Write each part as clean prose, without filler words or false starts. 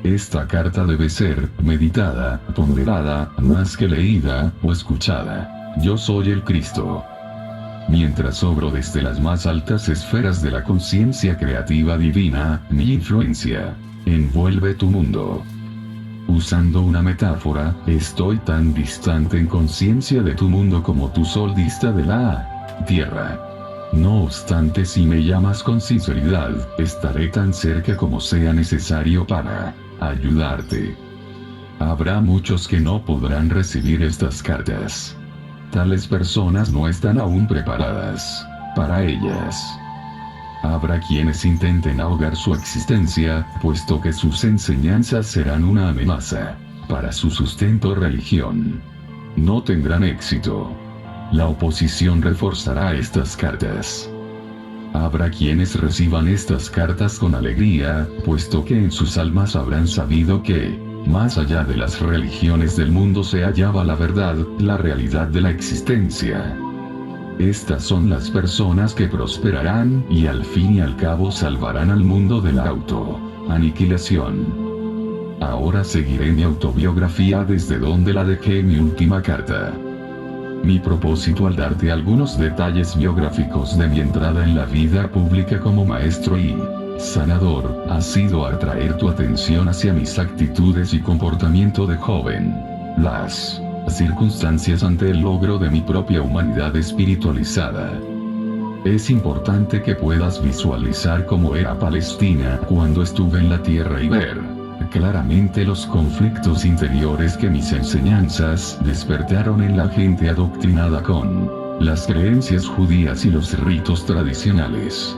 Esta carta debe ser meditada, ponderada, más que leída o escuchada. Yo soy el Cristo. Mientras obro desde las más altas esferas de la conciencia creativa divina, mi influencia envuelve tu mundo. Usando una metáfora, estoy tan distante en conciencia de tu mundo como tu sol dista de la Tierra. No obstante, si me llamas con sinceridad, estaré tan cerca como sea necesario para ayudarte. Habrá muchos que no podrán recibir estas cartas. Tales personas no están aún preparadas para ellas. Habrá quienes intenten ahogar su existencia, puesto que sus enseñanzas serán una amenaza para su sustento religión. No tendrán éxito. La oposición reforzará estas cartas. Habrá quienes reciban estas cartas con alegría, puesto que en sus almas habrán sabido que, más allá de las religiones del mundo se hallaba la verdad, la realidad de la existencia. Estas son las personas que prosperarán y al fin y al cabo salvarán al mundo de la auto-aniquilación. Ahora seguiré mi autobiografía desde donde la dejé en mi última carta. Mi propósito al darte algunos detalles biográficos de mi entrada en la vida pública como maestro y sanador, ha sido atraer tu atención hacia mis actitudes y comportamiento de joven. Las circunstancias ante el logro de mi propia humanidad espiritualizada. Es importante que puedas visualizar cómo era Palestina cuando estuve en la tierra y ver claramente los conflictos interiores que mis enseñanzas despertaron en la gente adoctrinada con las creencias judías y los ritos tradicionales.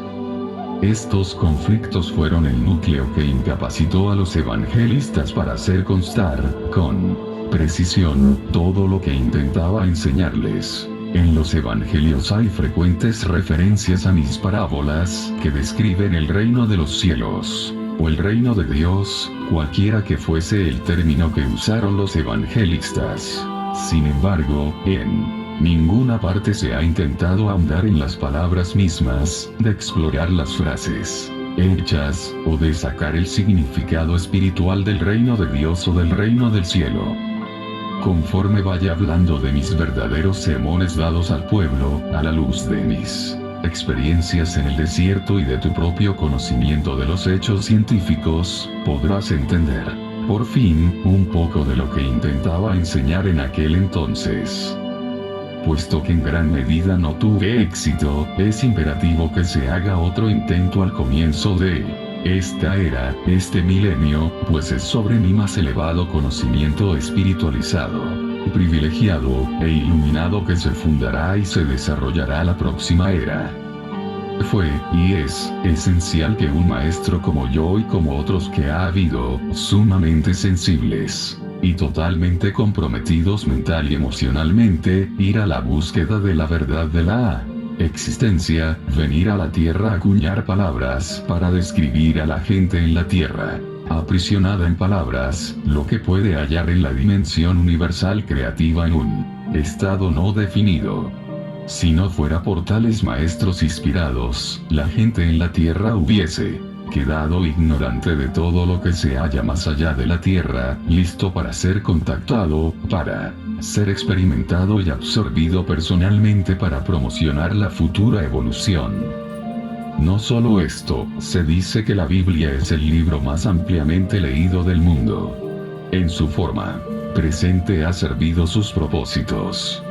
Estos conflictos fueron el núcleo que incapacitó a los evangelistas para hacer constar, con precisión, todo lo que intentaba enseñarles. En los evangelios hay frecuentes referencias a mis parábolas, que describen el reino de los cielos, o el reino de Dios, cualquiera que fuese el término que usaron los evangelistas. Sin embargo, en ninguna parte se ha intentado ahondar en las palabras mismas, de explorar las frases hechas, o de sacar el significado espiritual del reino de Dios o del reino del cielo. Conforme vaya hablando de mis verdaderos sermones dados al pueblo, a la luz de mis experiencias en el desierto y de tu propio conocimiento de los hechos científicos, podrás entender, por fin, un poco de lo que intentaba enseñar en aquel entonces. Puesto que en gran medida no tuve éxito, es imperativo que se haga otro intento al comienzo de esta era, este milenio, pues es sobre mi más elevado conocimiento espiritualizado, privilegiado e iluminado que se fundará y se desarrollará la próxima era. Fue, y es, esencial que un maestro como yo y como otros que ha habido, sumamente sensibles y totalmente comprometidos mental y emocionalmente, ir a la búsqueda de la verdad de la existencia, venir a la tierra a acuñar palabras para describir a la gente en la tierra, aprisionada en palabras, lo que puede hallar en la dimensión universal creativa en un estado no definido. Si no fuera por tales maestros inspirados, la gente en la tierra hubiese quedado ignorante de todo lo que se halla más allá de la tierra, listo para ser contactado, para ser experimentado y absorbido personalmente para promocionar la futura evolución. No solo esto, se dice que la Biblia es el libro más ampliamente leído del mundo. En su forma presente ha servido sus propósitos.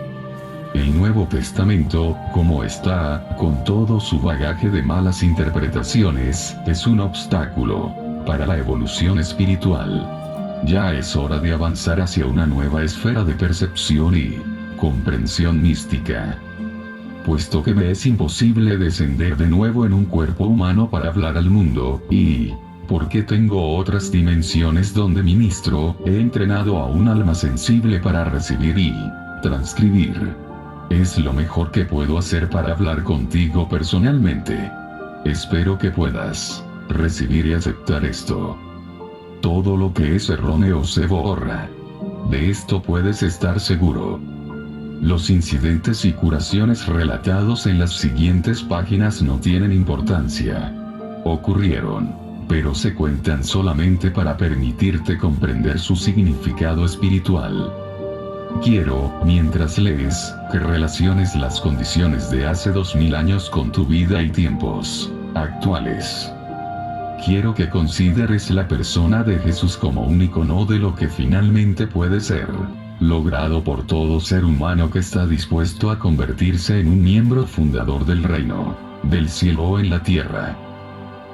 El Nuevo Testamento, como está, con todo su bagaje de malas interpretaciones, es un obstáculo para la evolución espiritual. Ya es hora de avanzar hacia una nueva esfera de percepción y comprensión mística. Puesto que me es imposible descender de nuevo en un cuerpo humano para hablar al mundo, y porque tengo otras dimensiones donde ministro, he entrenado a un alma sensible para recibir y transcribir. Es lo mejor que puedo hacer para hablar contigo personalmente. Espero que puedas recibir y aceptar esto. Todo lo que es erróneo se borra. De esto puedes estar seguro. Los incidentes y curaciones relatados en las siguientes páginas no tienen importancia. Ocurrieron pero se cuentan solamente para permitirte comprender su significado espiritual. Quiero, mientras lees, que relaciones las condiciones de hace 2000 años con tu vida y tiempos actuales. Quiero que consideres la persona de Jesús como un icono de lo que finalmente puede ser logrado por todo ser humano que está dispuesto a convertirse en un miembro fundador del reino del cielo en la tierra.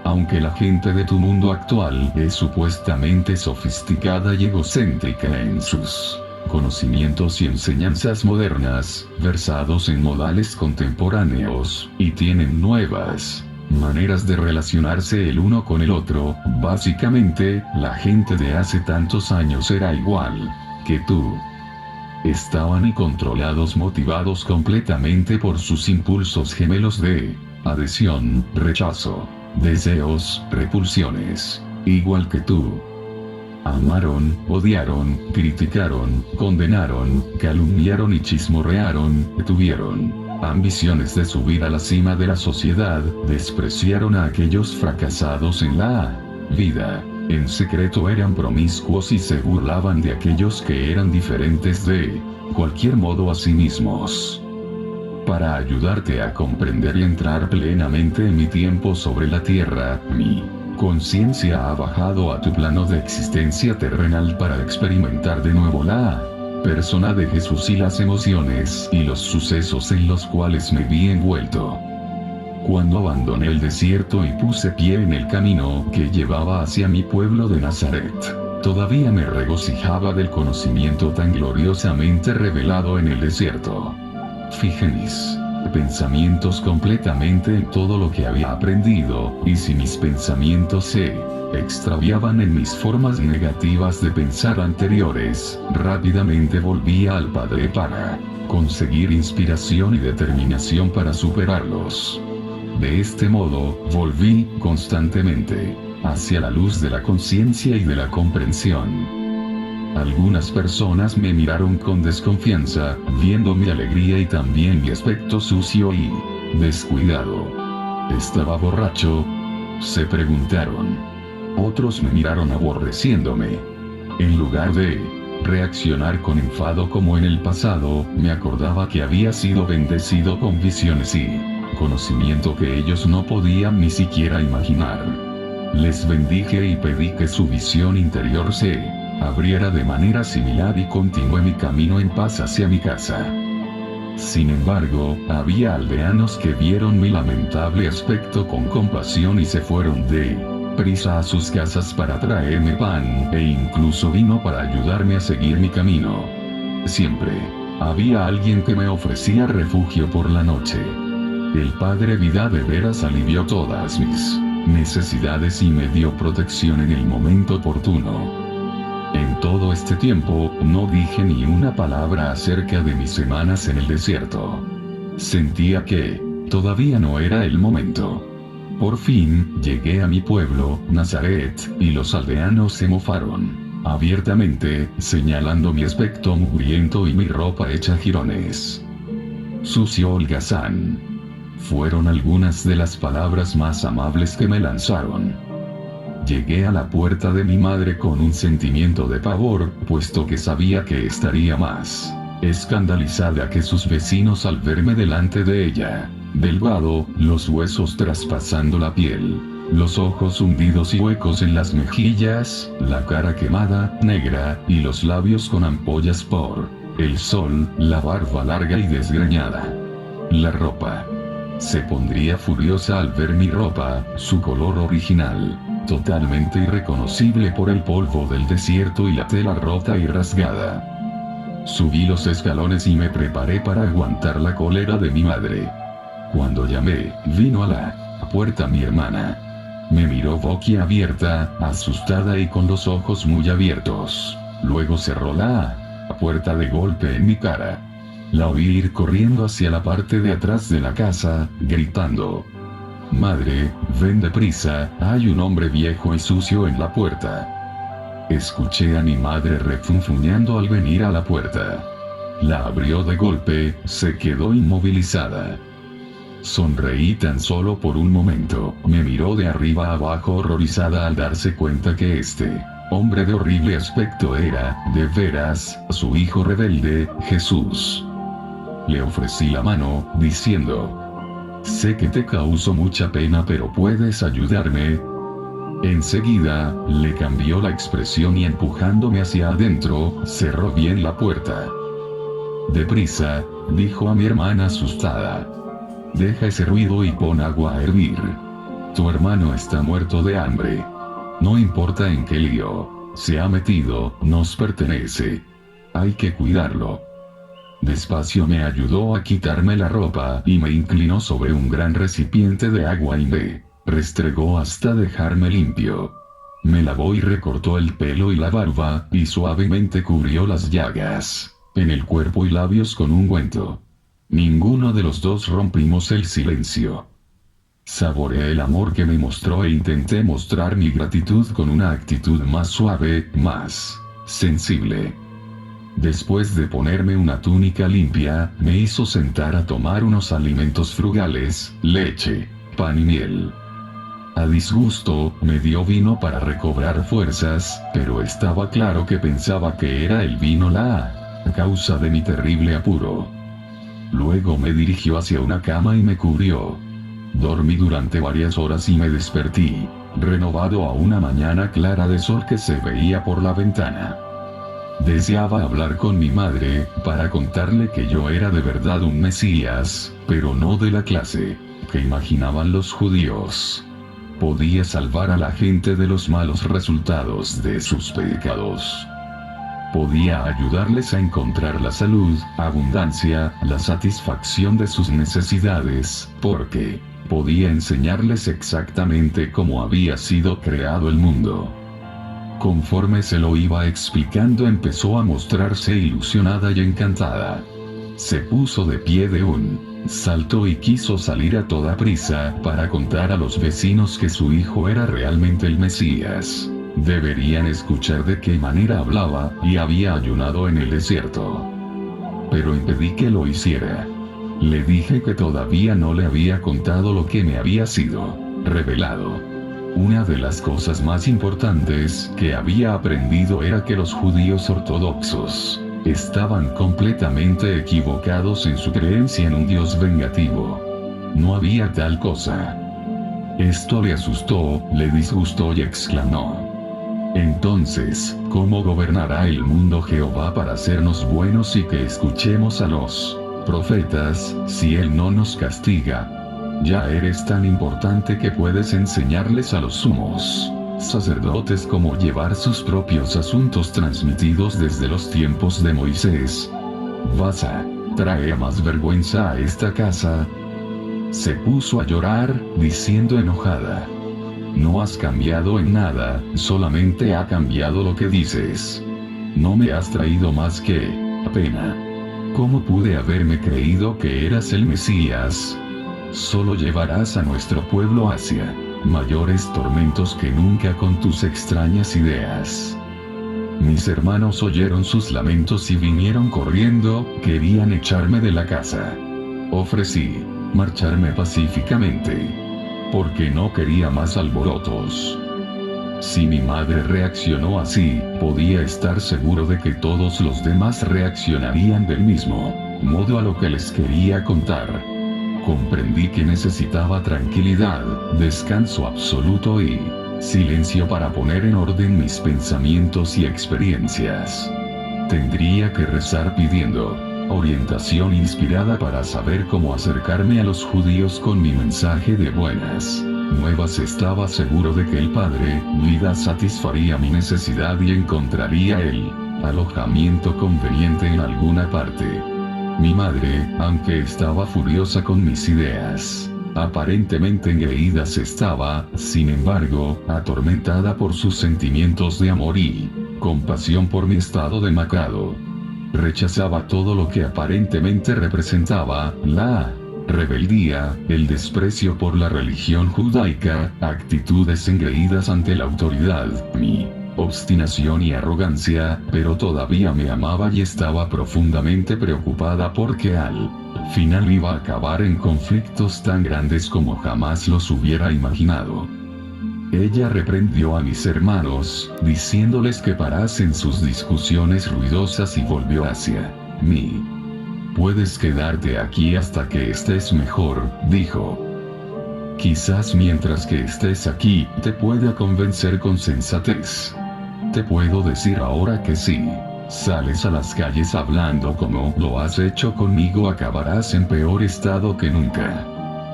Aunque la gente de tu mundo actual es supuestamente sofisticada y egocéntrica en sus conocimientos y enseñanzas modernas, versados en modales contemporáneos, y tienen nuevas maneras de relacionarse el uno con el otro, básicamente, la gente de hace tantos años era igual que tú. Estaban y controlados, motivados completamente por sus impulsos gemelos de adhesión, rechazo, deseos, repulsiones, igual que tú. Amaron, odiaron, criticaron, condenaron, calumniaron y chismorrearon, tuvieron ambiciones de subir a la cima de la sociedad, despreciaron a aquellos fracasados en la vida. En secreto eran promiscuos y se burlaban de aquellos que eran diferentes de cualquier modo a sí mismos. Para ayudarte a comprender y entrar plenamente en mi tiempo sobre la tierra, mi conciencia ha bajado a tu plano de existencia terrenal para experimentar de nuevo la persona de Jesús y las emociones y los sucesos en los cuales me vi envuelto. Cuando abandoné el desierto y puse pie en el camino que llevaba hacia mi pueblo de Nazaret, todavía me regocijaba del conocimiento tan gloriosamente revelado en el desierto. Fijé mis pensamientos completamente en todo lo que había aprendido, y si mis pensamientos se extraviaban en mis formas negativas de pensar anteriores, rápidamente volvía al Padre para conseguir inspiración y determinación para superarlos. De este modo, volví constantemente hacia la luz de la conciencia y de la comprensión. Algunas personas me miraron con desconfianza, viendo mi alegría y también mi aspecto sucio y descuidado. ¿Estaba borracho?, se preguntaron. Otros me miraron aborreciéndome. En lugar de reaccionar con enfado como en el pasado, me acordaba que había sido bendecido con visiones y conocimiento que ellos no podían ni siquiera imaginar. Les bendije y pedí que su visión interior se abriera de manera similar y continué mi camino en paz hacia mi casa. Sin embargo, había aldeanos que vieron mi lamentable aspecto con compasión y se fueron de prisa a sus casas para traerme pan, e incluso vino para ayudarme a seguir mi camino. Siempre había alguien que me ofrecía refugio por la noche. El Padre Vida de veras alivió todas mis necesidades y me dio protección en el momento oportuno. En todo este tiempo, no dije ni una palabra acerca de mis semanas en el desierto. Sentía que todavía no era el momento. Por fin, llegué a mi pueblo, Nazaret, y los aldeanos se mofaron abiertamente, señalando mi aspecto mugriento y mi ropa hecha jirones. Sucio holgazán. Fueron algunas de las palabras más amables que me lanzaron. Llegué a la puerta de mi madre con un sentimiento de pavor, puesto que sabía que estaría más escandalizada que sus vecinos al verme delante de ella, delgado, los huesos traspasando la piel, los ojos hundidos y huecos en las mejillas, la cara quemada, negra, y los labios con ampollas por el sol, la barba larga y desgreñada. La ropa. Se pondría furiosa al ver mi ropa, su color original, totalmente irreconocible por el polvo del desierto y la tela rota y rasgada. Subí los escalones y me preparé para aguantar la cólera de mi madre. Cuando llamé, vino a la puerta mi hermana. Me miró boquiabierta, asustada y con los ojos muy abiertos. Luego cerró la puerta de golpe en mi cara. La oí ir corriendo hacia la parte de atrás de la casa, gritando: «Madre, ven deprisa, hay un hombre viejo y sucio en la puerta». Escuché a mi madre refunfuñando al venir a la puerta. La abrió de golpe, se quedó inmovilizada. Sonreí tan solo por un momento. Me miró de arriba a abajo horrorizada al darse cuenta que este hombre de horrible aspecto era, de veras, su hijo rebelde, Jesús. Le ofrecí la mano, diciendo: sé que te causo mucha pena, pero ¿puedes ayudarme? Enseguida, le cambió la expresión y empujándome hacia adentro, cerró bien la puerta. Deprisa, dijo a mi hermana asustada. Deja ese ruido y pon agua a hervir. Tu hermano está muerto de hambre. No importa en qué lío se ha metido, nos pertenece. Hay que cuidarlo. Despacio me ayudó a quitarme la ropa y me inclinó sobre un gran recipiente de agua y me restregó hasta dejarme limpio. Me lavó y recortó el pelo y la barba, y suavemente cubrió las llagas en el cuerpo y labios con ungüento. Ninguno de los dos rompimos el silencio. Saboreé el amor que me mostró e intenté mostrar mi gratitud con una actitud más suave, más sensible. Después de ponerme una túnica limpia, me hizo sentar a tomar unos alimentos frugales, leche, pan y miel. A disgusto, me dio vino para recobrar fuerzas, pero estaba claro que pensaba que era el vino la causa de mi terrible apuro. Luego me dirigió hacia una cama y me cubrió. Dormí durante varias horas y me desperté, renovado a una mañana clara de sol que se veía por la ventana. Deseaba hablar con mi madre, para contarle que yo era de verdad un Mesías, pero no de la clase que imaginaban los judíos. Podía salvar a la gente de los malos resultados de sus pecados. Podía ayudarles a encontrar la salud, abundancia, la satisfacción de sus necesidades, porque podía enseñarles exactamente cómo había sido creado el mundo. Conforme se lo iba explicando, empezó a mostrarse ilusionada y encantada. Se puso de pie de un salto y quiso salir a toda prisa para contar a los vecinos que su hijo era realmente el Mesías. Deberían escuchar de qué manera hablaba y había ayunado en el desierto. Pero impedí que lo hiciera. Le dije que todavía no le había contado lo que me había sido revelado. Una de las cosas más importantes que había aprendido era que los judíos ortodoxos estaban completamente equivocados en su creencia en un Dios vengativo. No había tal cosa. Esto le asustó, le disgustó y exclamó: entonces, ¿cómo gobernará el mundo Jehová para hacernos buenos y que escuchemos a los profetas, si Él no nos castiga? Ya eres tan importante que puedes enseñarles a los sumos sacerdotes cómo llevar sus propios asuntos transmitidos desde los tiempos de Moisés. ¿Vas a traer más vergüenza a esta casa? Se puso a llorar, diciendo enojada: no has cambiado en nada, solamente ha cambiado lo que dices. No me has traído más que pena. ¿Cómo pude haberme creído que eras el Mesías? Solo llevarás a nuestro pueblo hacia mayores tormentos que nunca con tus extrañas ideas. Mis hermanos oyeron sus lamentos y vinieron corriendo, querían echarme de la casa. Ofrecí marcharme pacíficamente, porque no quería más alborotos. Si mi madre reaccionó así, podía estar seguro de que todos los demás reaccionarían del mismo modo a lo que les quería contar. Comprendí que necesitaba tranquilidad, descanso absoluto y silencio para poner en orden mis pensamientos y experiencias. Tendría que rezar pidiendo orientación inspirada para saber cómo acercarme a los judíos con mi mensaje de buenas nuevas. Estaba seguro de que el Padre Vida satisfaría mi necesidad y encontraría el alojamiento conveniente en alguna parte. Mi madre, aunque estaba furiosa con mis ideas aparentemente engreídas, estaba, sin embargo, atormentada por sus sentimientos de amor y compasión por mi estado demacrado. Rechazaba todo lo que aparentemente representaba la rebeldía, el desprecio por la religión judaica, actitudes engreídas ante la autoridad, mi obstinación y arrogancia, pero todavía me amaba y estaba profundamente preocupada porque al final iba a acabar en conflictos tan grandes como jamás los hubiera imaginado. Ella reprendió a mis hermanos, diciéndoles que parasen sus discusiones ruidosas y volvió hacia mí. Puedes quedarte aquí hasta que estés mejor, dijo. Quizás mientras que estés aquí, te pueda convencer con sensatez. Te puedo decir ahora que si sales a las calles hablando como lo has hecho conmigo, acabarás en peor estado que nunca.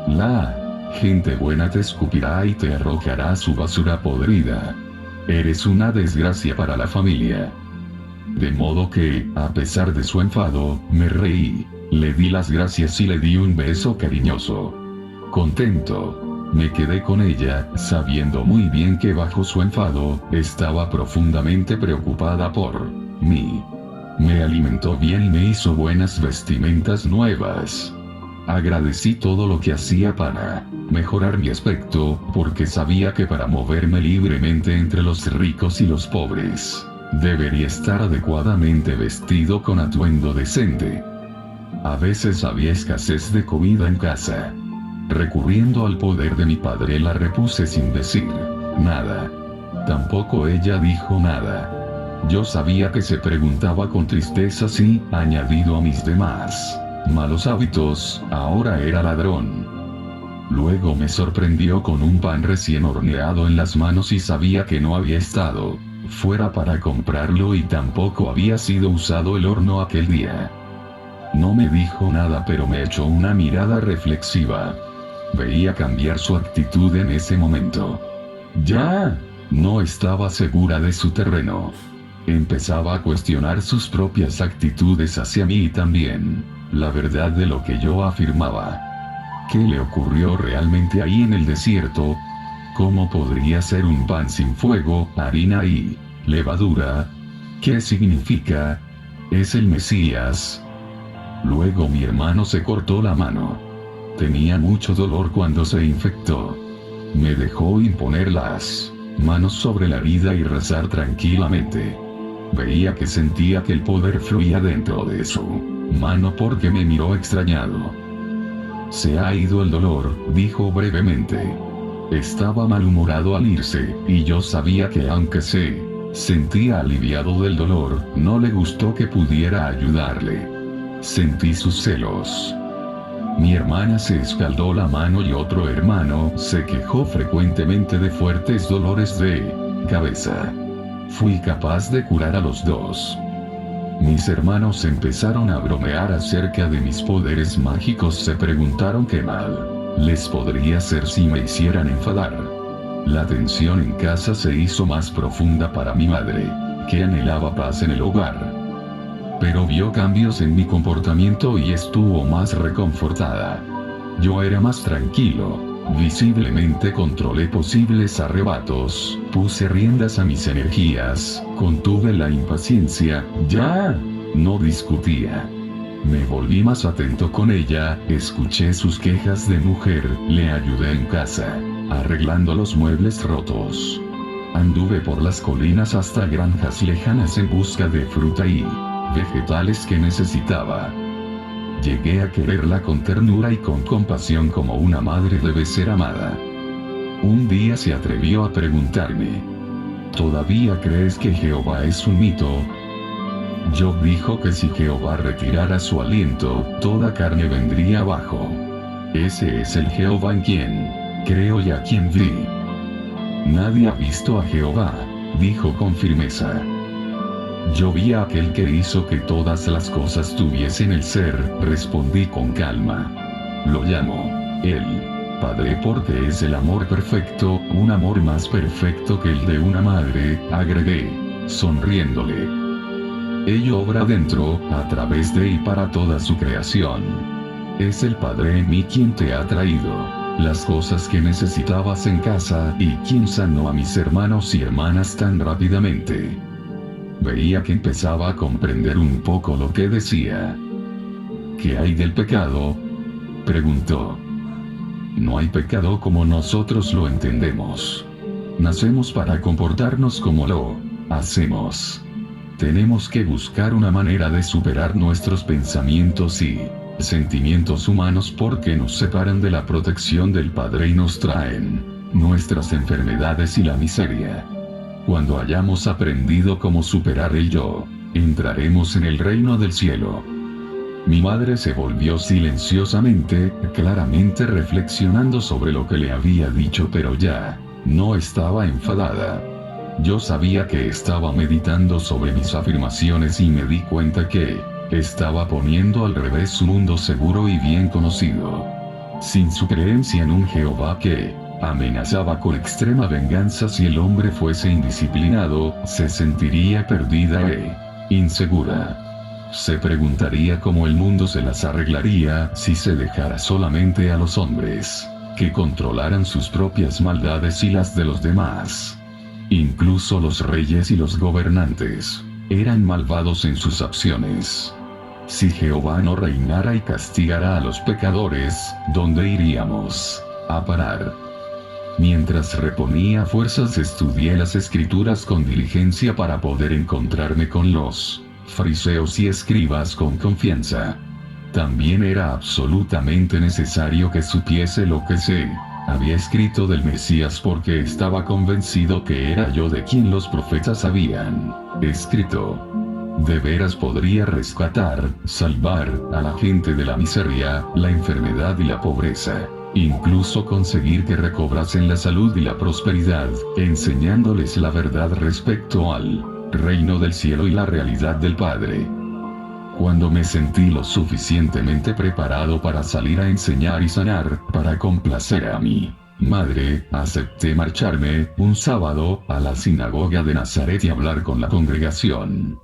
La gente buena te escupirá y te arrojará su basura podrida. Eres una desgracia para la familia. De modo que, a pesar de su enfado, me reí, le di las gracias y le di un beso cariñoso. Contento, me quedé con ella, sabiendo muy bien que bajo su enfado, estaba profundamente preocupada por mí. Me alimentó bien y me hizo buenas vestimentas nuevas. Agradecí todo lo que hacía para mejorar mi aspecto, porque sabía que para moverme libremente entre los ricos y los pobres, debería estar adecuadamente vestido con atuendo decente. A veces había escasez de comida en casa. Recurriendo al poder de mi padre, la repuse sin decir nada. Tampoco ella dijo nada. Yo sabía que se preguntaba con tristeza si, añadido a mis demás malos hábitos, ahora era ladrón. Luego me sorprendió con un pan recién horneado en las manos y sabía que no había estado fuera para comprarlo y tampoco había sido usado el horno aquel día. No me dijo nada, pero me echó una mirada reflexiva. Veía cambiar su actitud en ese momento. Ya no estaba segura de su terreno. Empezaba a cuestionar sus propias actitudes hacia mí y también la verdad de lo que yo afirmaba. ¿Qué le ocurrió realmente ahí en el desierto? ¿Cómo podría ser un pan sin fuego, harina y levadura? ¿Qué significa? ¿Es el Mesías? Luego mi hermano se cortó la mano. Tenía mucho dolor cuando se infectó. Me dejó imponer las manos sobre la herida y rezar tranquilamente. Veía que sentía que el poder fluía dentro de su mano porque me miró extrañado. Se ha ido el dolor, dijo brevemente. Estaba malhumorado al irse, y yo sabía que aunque se sentía aliviado del dolor, no le gustó que pudiera ayudarle. Sentí sus celos. Mi hermana se escaldó la mano y otro hermano se quejó frecuentemente de fuertes dolores de cabeza. Fui capaz de curar a los dos. Mis hermanos empezaron a bromear acerca de mis poderes mágicos. Se preguntaron qué mal les podría hacer si me hicieran enfadar. La tensión en casa se hizo más profunda para mi madre, que anhelaba paz en el hogar. Pero vio cambios en mi comportamiento y estuvo más reconfortada. Yo era más tranquilo. Visiblemente controlé posibles arrebatos, puse riendas a mis energías, contuve la impaciencia, ya no discutía. Me volví más atento con ella, escuché sus quejas de mujer, le ayudé en casa, arreglando los muebles rotos. Anduve por las colinas hasta granjas lejanas en busca de fruta y vegetales que necesitaba. Llegué a quererla con ternura y con compasión como una madre debe ser amada. Un día se atrevió a preguntarme: ¿todavía crees que Jehová es un mito? Yo dijo que si Jehová retirara su aliento, toda carne vendría abajo. Ese es el Jehová en quien creo y a quien vi. Nadie ha visto a Jehová, dijo con firmeza. Yo vi a aquel que hizo que todas las cosas tuviesen el ser, respondí con calma. Lo llamo el Padre porque es el amor perfecto, un amor más perfecto que el de una madre, agregué, sonriéndole. Ello obra dentro, a través de y para toda su creación. Es el Padre en mí quien te ha traído las cosas que necesitabas en casa y quien sanó a mis hermanos y hermanas tan rápidamente. Veía que empezaba a comprender un poco lo que decía. ¿Qué hay del pecado?, preguntó. No hay pecado como nosotros lo entendemos. Nacemos para comportarnos como lo hacemos. Tenemos que buscar una manera de superar nuestros pensamientos y sentimientos humanos porque nos separan de la protección del Padre y nos traen nuestras enfermedades y la miseria. Cuando hayamos aprendido cómo superar el yo, entraremos en el reino del cielo. Mi madre se volvió silenciosamente, claramente reflexionando sobre lo que le había dicho, pero ya no estaba enfadada. Yo sabía que estaba meditando sobre mis afirmaciones y me di cuenta que estaba poniendo al revés un mundo seguro y bien conocido. Sin su creencia en un Jehová que amenazaba con extrema venganza si el hombre fuese indisciplinado, se sentiría perdida e insegura. Se preguntaría cómo el mundo se las arreglaría si se dejara solamente a los hombres que controlaran sus propias maldades y las de los demás. Incluso los reyes y los gobernantes eran malvados en sus acciones. Si Jehová no reinara y castigara a los pecadores, ¿dónde iríamos a parar? Mientras reponía fuerzas estudié las escrituras con diligencia para poder encontrarme con los fariseos y escribas con confianza. También era absolutamente necesario que supiese lo que se había escrito del Mesías porque estaba convencido que era yo de quien los profetas habían escrito. De veras podría rescatar, salvar a la gente de la miseria, la enfermedad y la pobreza. Incluso conseguir que recobrasen la salud y la prosperidad, enseñándoles la verdad respecto al reino del cielo y la realidad del Padre. Cuando me sentí lo suficientemente preparado para salir a enseñar y sanar, para complacer a mi madre, acepté marcharme un sábado a la sinagoga de Nazaret y hablar con la congregación.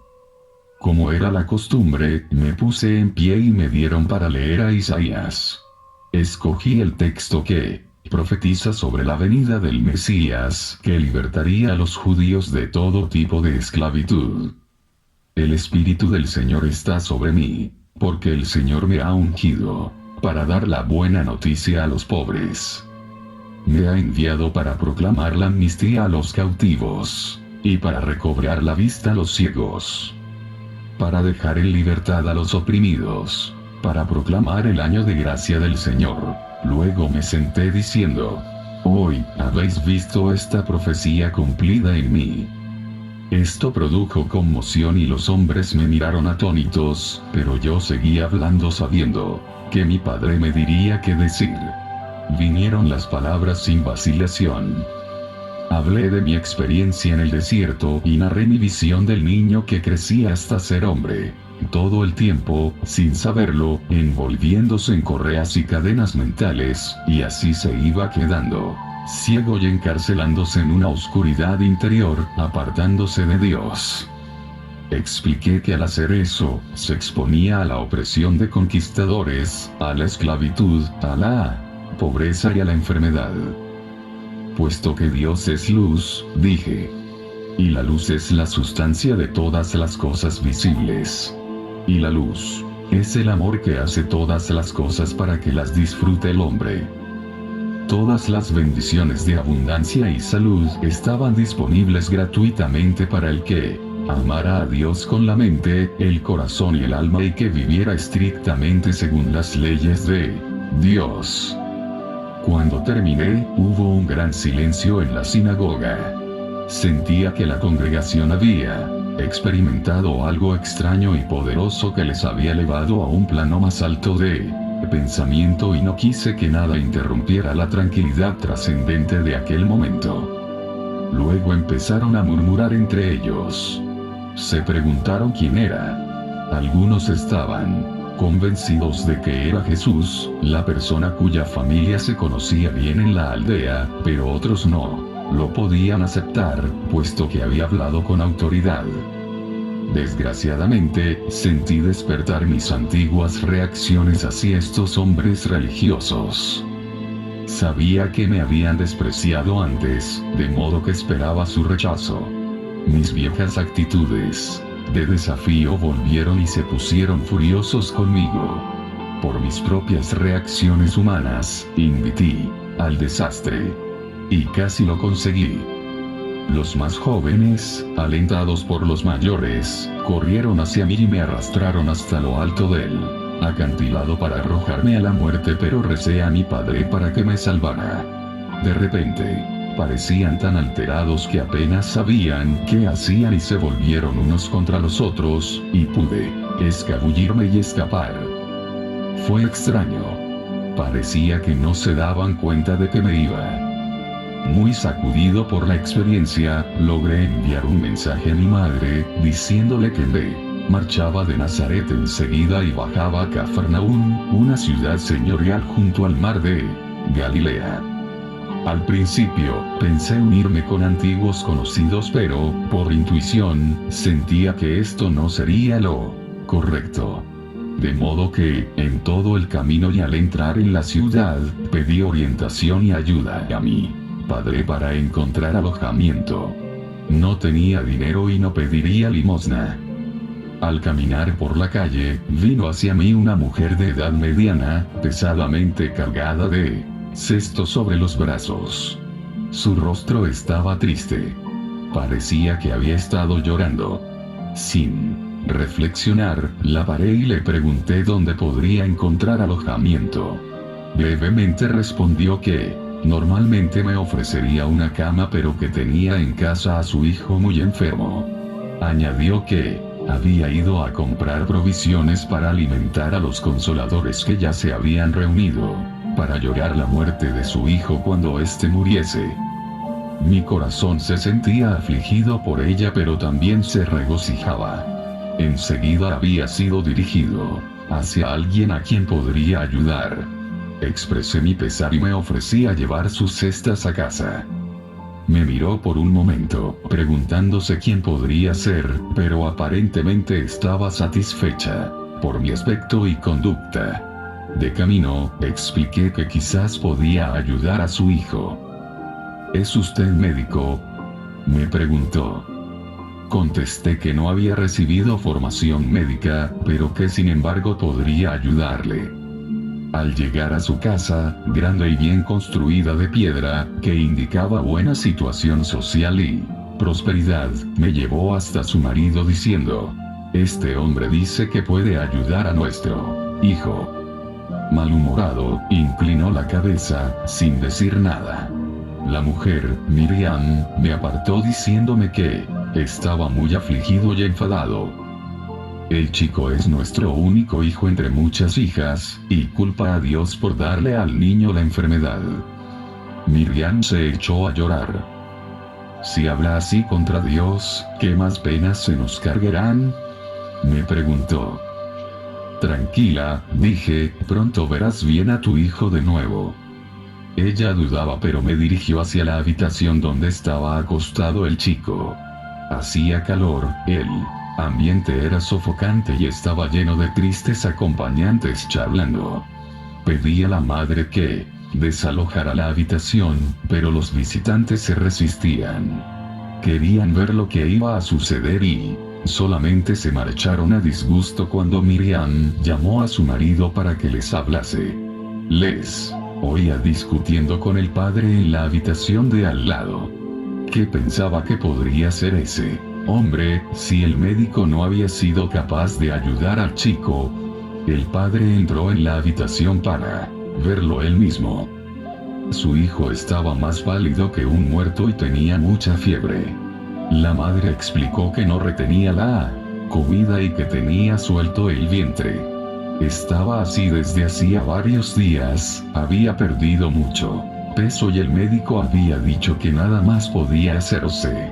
Como era la costumbre, me puse en pie y me dieron para leer a Isaías. Escogí el texto que profetiza sobre la venida del Mesías, que libertaría a los judíos de todo tipo de esclavitud. El Espíritu del Señor está sobre mí, porque el Señor me ha ungido para dar la buena noticia a los pobres. Me ha enviado para proclamar la amnistía a los cautivos, y para recobrar la vista a los ciegos, para dejar en libertad a los oprimidos, para proclamar el año de gracia del Señor. Luego me senté diciendo: hoy habéis visto esta profecía cumplida en mí. Esto produjo conmoción y los hombres me miraron atónitos, pero yo seguí hablando sabiendo que mi Padre me diría qué decir. Vinieron las palabras sin vacilación. Hablé de mi experiencia en el desierto y narré mi visión del niño que crecía hasta ser hombre. Todo el tiempo, sin saberlo, envolviéndose en correas y cadenas mentales, y así se iba quedando ciego y encarcelándose en una oscuridad interior, apartándose de Dios. Expliqué que al hacer eso, se exponía a la opresión de conquistadores, a la esclavitud, a la pobreza y a la enfermedad. Puesto que Dios es luz, dije, y la luz es la sustancia de todas las cosas visibles. Y la luz es el amor que hace todas las cosas para que las disfrute el hombre. Todas las bendiciones de abundancia y salud estaban disponibles gratuitamente para el que amara a Dios con la mente, el corazón y el alma y que viviera estrictamente según las leyes de Dios. Cuando terminé, hubo un gran silencio en la sinagoga. Sentía que la congregación había experimentado algo extraño y poderoso que les había elevado a un plano más alto de pensamiento y no quise que nada interrumpiera la tranquilidad trascendente de aquel momento. Luego empezaron a murmurar entre ellos. Se preguntaron quién era. Algunos estaban convencidos de que era Jesús, la persona cuya familia se conocía bien en la aldea, pero otros no lo podían aceptar, puesto que había hablado con autoridad. Desgraciadamente, sentí despertar mis antiguas reacciones hacia estos hombres religiosos. Sabía que me habían despreciado antes, de modo que esperaba su rechazo. Mis viejas actitudes de desafío volvieron y se pusieron furiosos conmigo. Por mis propias reacciones humanas, invité al desastre. Y casi lo conseguí. Los más jóvenes, alentados por los mayores, corrieron hacia mí y me arrastraron hasta lo alto del acantilado para arrojarme a la muerte, pero recé a mi padre para que me salvara. De repente, parecían tan alterados que apenas sabían qué hacían y se volvieron unos contra los otros, y pude escabullirme y escapar. Fue extraño. Parecía que no se daban cuenta de que me iba. Muy sacudido por la experiencia, logré enviar un mensaje a mi madre, diciéndole que me marchaba de Nazaret enseguida y bajaba a Cafarnaún, una ciudad señorial junto al mar de Galilea. Al principio, pensé unirme con antiguos conocidos, pero, por intuición, sentía que esto no sería lo correcto. De modo que, en todo el camino y al entrar en la ciudad, pedí orientación y ayuda a mi padre para encontrar alojamiento. No tenía dinero y no pediría limosna. Al caminar por la calle, vino hacia mí una mujer de edad mediana, pesadamente cargada de cesto sobre los brazos. Su rostro estaba triste. Parecía que había estado llorando. Sin reflexionar, la paré y le pregunté dónde podría encontrar alojamiento. Brevemente respondió que normalmente me ofrecería una cama, pero que tenía en casa a su hijo muy enfermo. Añadió que había ido a comprar provisiones para alimentar a los consoladores que ya se habían reunido para llorar la muerte de su hijo cuando éste muriese. Mi corazón se sentía afligido por ella, pero también se regocijaba. Enseguida había sido dirigido hacia alguien a quien podría ayudar. Expresé mi pesar y me ofrecí a llevar sus cestas a casa. Me miró por un momento, preguntándose quién podría ser, pero aparentemente estaba satisfecha por mi aspecto y conducta. De camino, expliqué que quizás podía ayudar a su hijo. ¿Es usted médico?, me preguntó. Contesté que no había recibido formación médica, pero que sin embargo podría ayudarle. Al llegar a su casa, grande y bien construida de piedra, que indicaba buena situación social y prosperidad, me llevó hasta su marido diciendo: «Este hombre dice que puede ayudar a nuestro hijo». Malhumorado, inclinó la cabeza, sin decir nada. La mujer, Miriam, me apartó diciéndome que estaba muy afligido y enfadado. El chico es nuestro único hijo entre muchas hijas, y culpa a Dios por darle al niño la enfermedad. Miriam se echó a llorar. Si habla así contra Dios, ¿qué más penas se nos cargarán?, me preguntó. Tranquila, dije, pronto verás bien a tu hijo de nuevo. Ella dudaba, pero me dirigió hacia la habitación donde estaba acostado el chico. Hacía calor, el ambiente era sofocante y estaba lleno de tristes acompañantes charlando. Pedí a la madre que desalojara la habitación, pero los visitantes se resistían. Querían ver lo que iba a suceder y solamente se marcharon a disgusto cuando Miriam llamó a su marido para que les hablase. Les oía discutiendo con el padre en la habitación de al lado. ¿Qué pensaba que podría ser ese hombre, si el médico no había sido capaz de ayudar al chico? El padre entró en la habitación para verlo él mismo. Su hijo estaba más pálido que un muerto y tenía mucha fiebre. La madre explicó que no retenía la comida y que tenía suelto el vientre. Estaba así desde hacía varios días, había perdido mucho peso y el médico había dicho que nada más podía hacerse.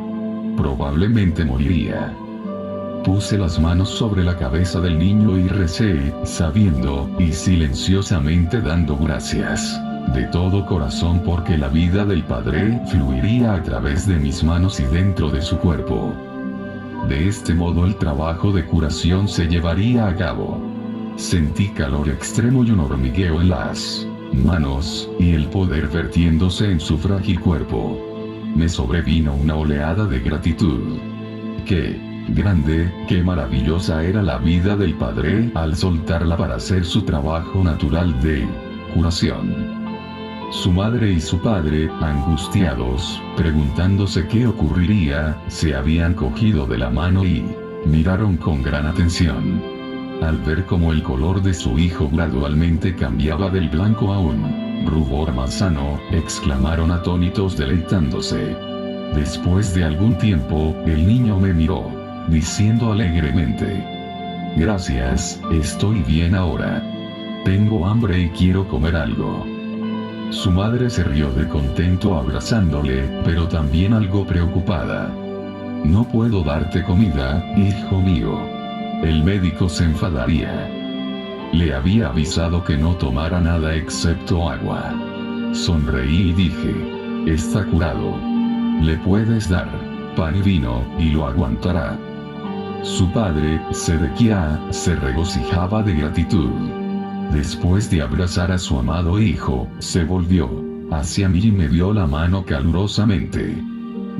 Probablemente moriría. Puse las manos sobre la cabeza del niño y recé, sabiendo, y silenciosamente dando gracias de todo corazón porque la vida del padre fluiría a través de mis manos y dentro de su cuerpo. De este modo el trabajo de curación se llevaría a cabo. Sentí calor extremo y un hormigueo en las manos, y el poder vertiéndose en su frágil cuerpo. Me sobrevino una oleada de gratitud. Qué grande, qué maravillosa era la vida del padre al soltarla para hacer su trabajo natural de curación. Su madre y su padre, angustiados, preguntándose qué ocurriría, se habían cogido de la mano y miraron con gran atención. Al ver cómo el color de su hijo gradualmente cambiaba del blanco a un rubor manzano, exclamaron atónitos deleitándose. Después de algún tiempo, el niño me miró, diciendo alegremente: «Gracias, estoy bien ahora. Tengo hambre y quiero comer algo». Su madre se rió de contento abrazándole, pero también algo preocupada. «No puedo darte comida, hijo mío. El médico se enfadaría». Le había avisado que no tomara nada excepto agua. Sonreí y dije: «Está curado. Le puedes dar pan y vino, y lo aguantará». Su padre, Sedequía, se regocijaba de gratitud. Después de abrazar a su amado hijo, se volvió hacia mí y me dio la mano calurosamente,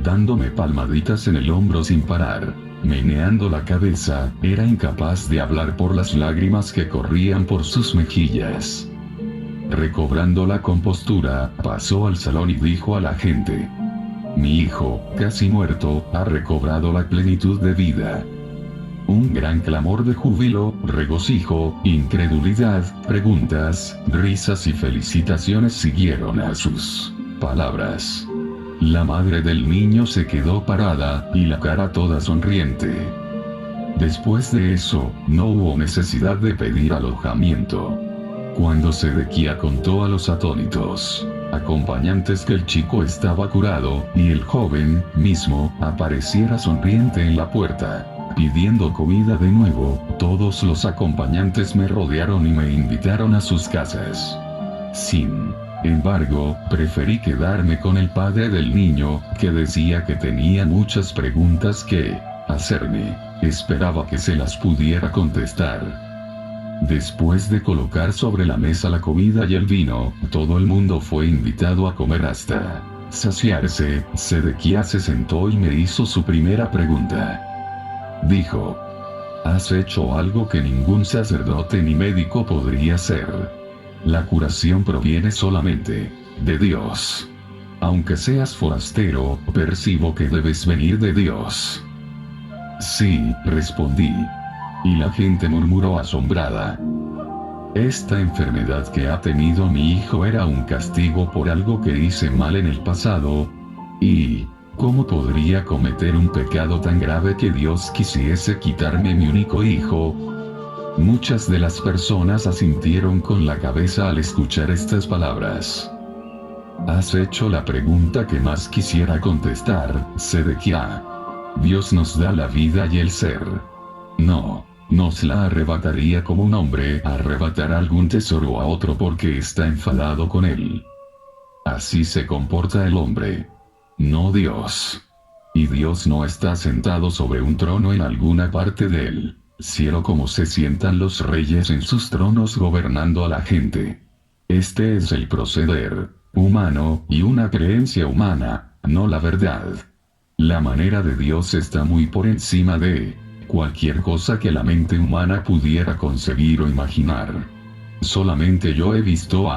dándome palmaditas en el hombro sin parar. Meneando la cabeza, era incapaz de hablar por las lágrimas que corrían por sus mejillas. Recobrando la compostura, pasó al salón y dijo a la gente: «Mi hijo, casi muerto, ha recobrado la plenitud de vida». Un gran clamor de júbilo, regocijo, incredulidad, preguntas, risas y felicitaciones siguieron a sus palabras. La madre del niño se quedó parada, y la cara toda sonriente. Después de eso, no hubo necesidad de pedir alojamiento. Cuando Sedequía contó a los atónitos acompañantes que el chico estaba curado, y el joven mismo apareciera sonriente en la puerta, pidiendo comida de nuevo, todos los acompañantes me rodearon y me invitaron a sus casas. Sin embargo, preferí quedarme con el padre del niño, que decía que tenía muchas preguntas que hacerme. Esperaba que se las pudiera contestar. Después de colocar sobre la mesa la comida y el vino, todo el mundo fue invitado a comer hasta saciarse. Sedequía se sentó y me hizo su primera pregunta. Dijo: «Has hecho algo que ningún sacerdote ni médico podría hacer. La curación proviene solamente de Dios. Aunque seas forastero, percibo que debes venir de Dios». «Sí», respondí. Y la gente murmuró asombrada. Esta enfermedad que ha tenido mi hijo era un castigo por algo que hice mal en el pasado. ¿Y cómo podría cometer un pecado tan grave que Dios quisiese quitarme mi único hijo? Muchas de las personas asintieron con la cabeza al escuchar estas palabras. «Has hecho la pregunta que más quisiera contestar, Sedequía. Dios nos da la vida y el ser. No nos la arrebataría como un hombre arrebatará algún tesoro a otro porque está enfadado con él. Así se comporta el hombre, no Dios. Y Dios no está sentado sobre un trono en alguna parte del cielo como se sientan los reyes en sus tronos gobernando a la gente. Este es el proceder humano y una creencia humana, no la verdad. La manera de Dios está muy por encima de cualquier cosa que la mente humana pudiera concebir o imaginar. Solamente yo he visto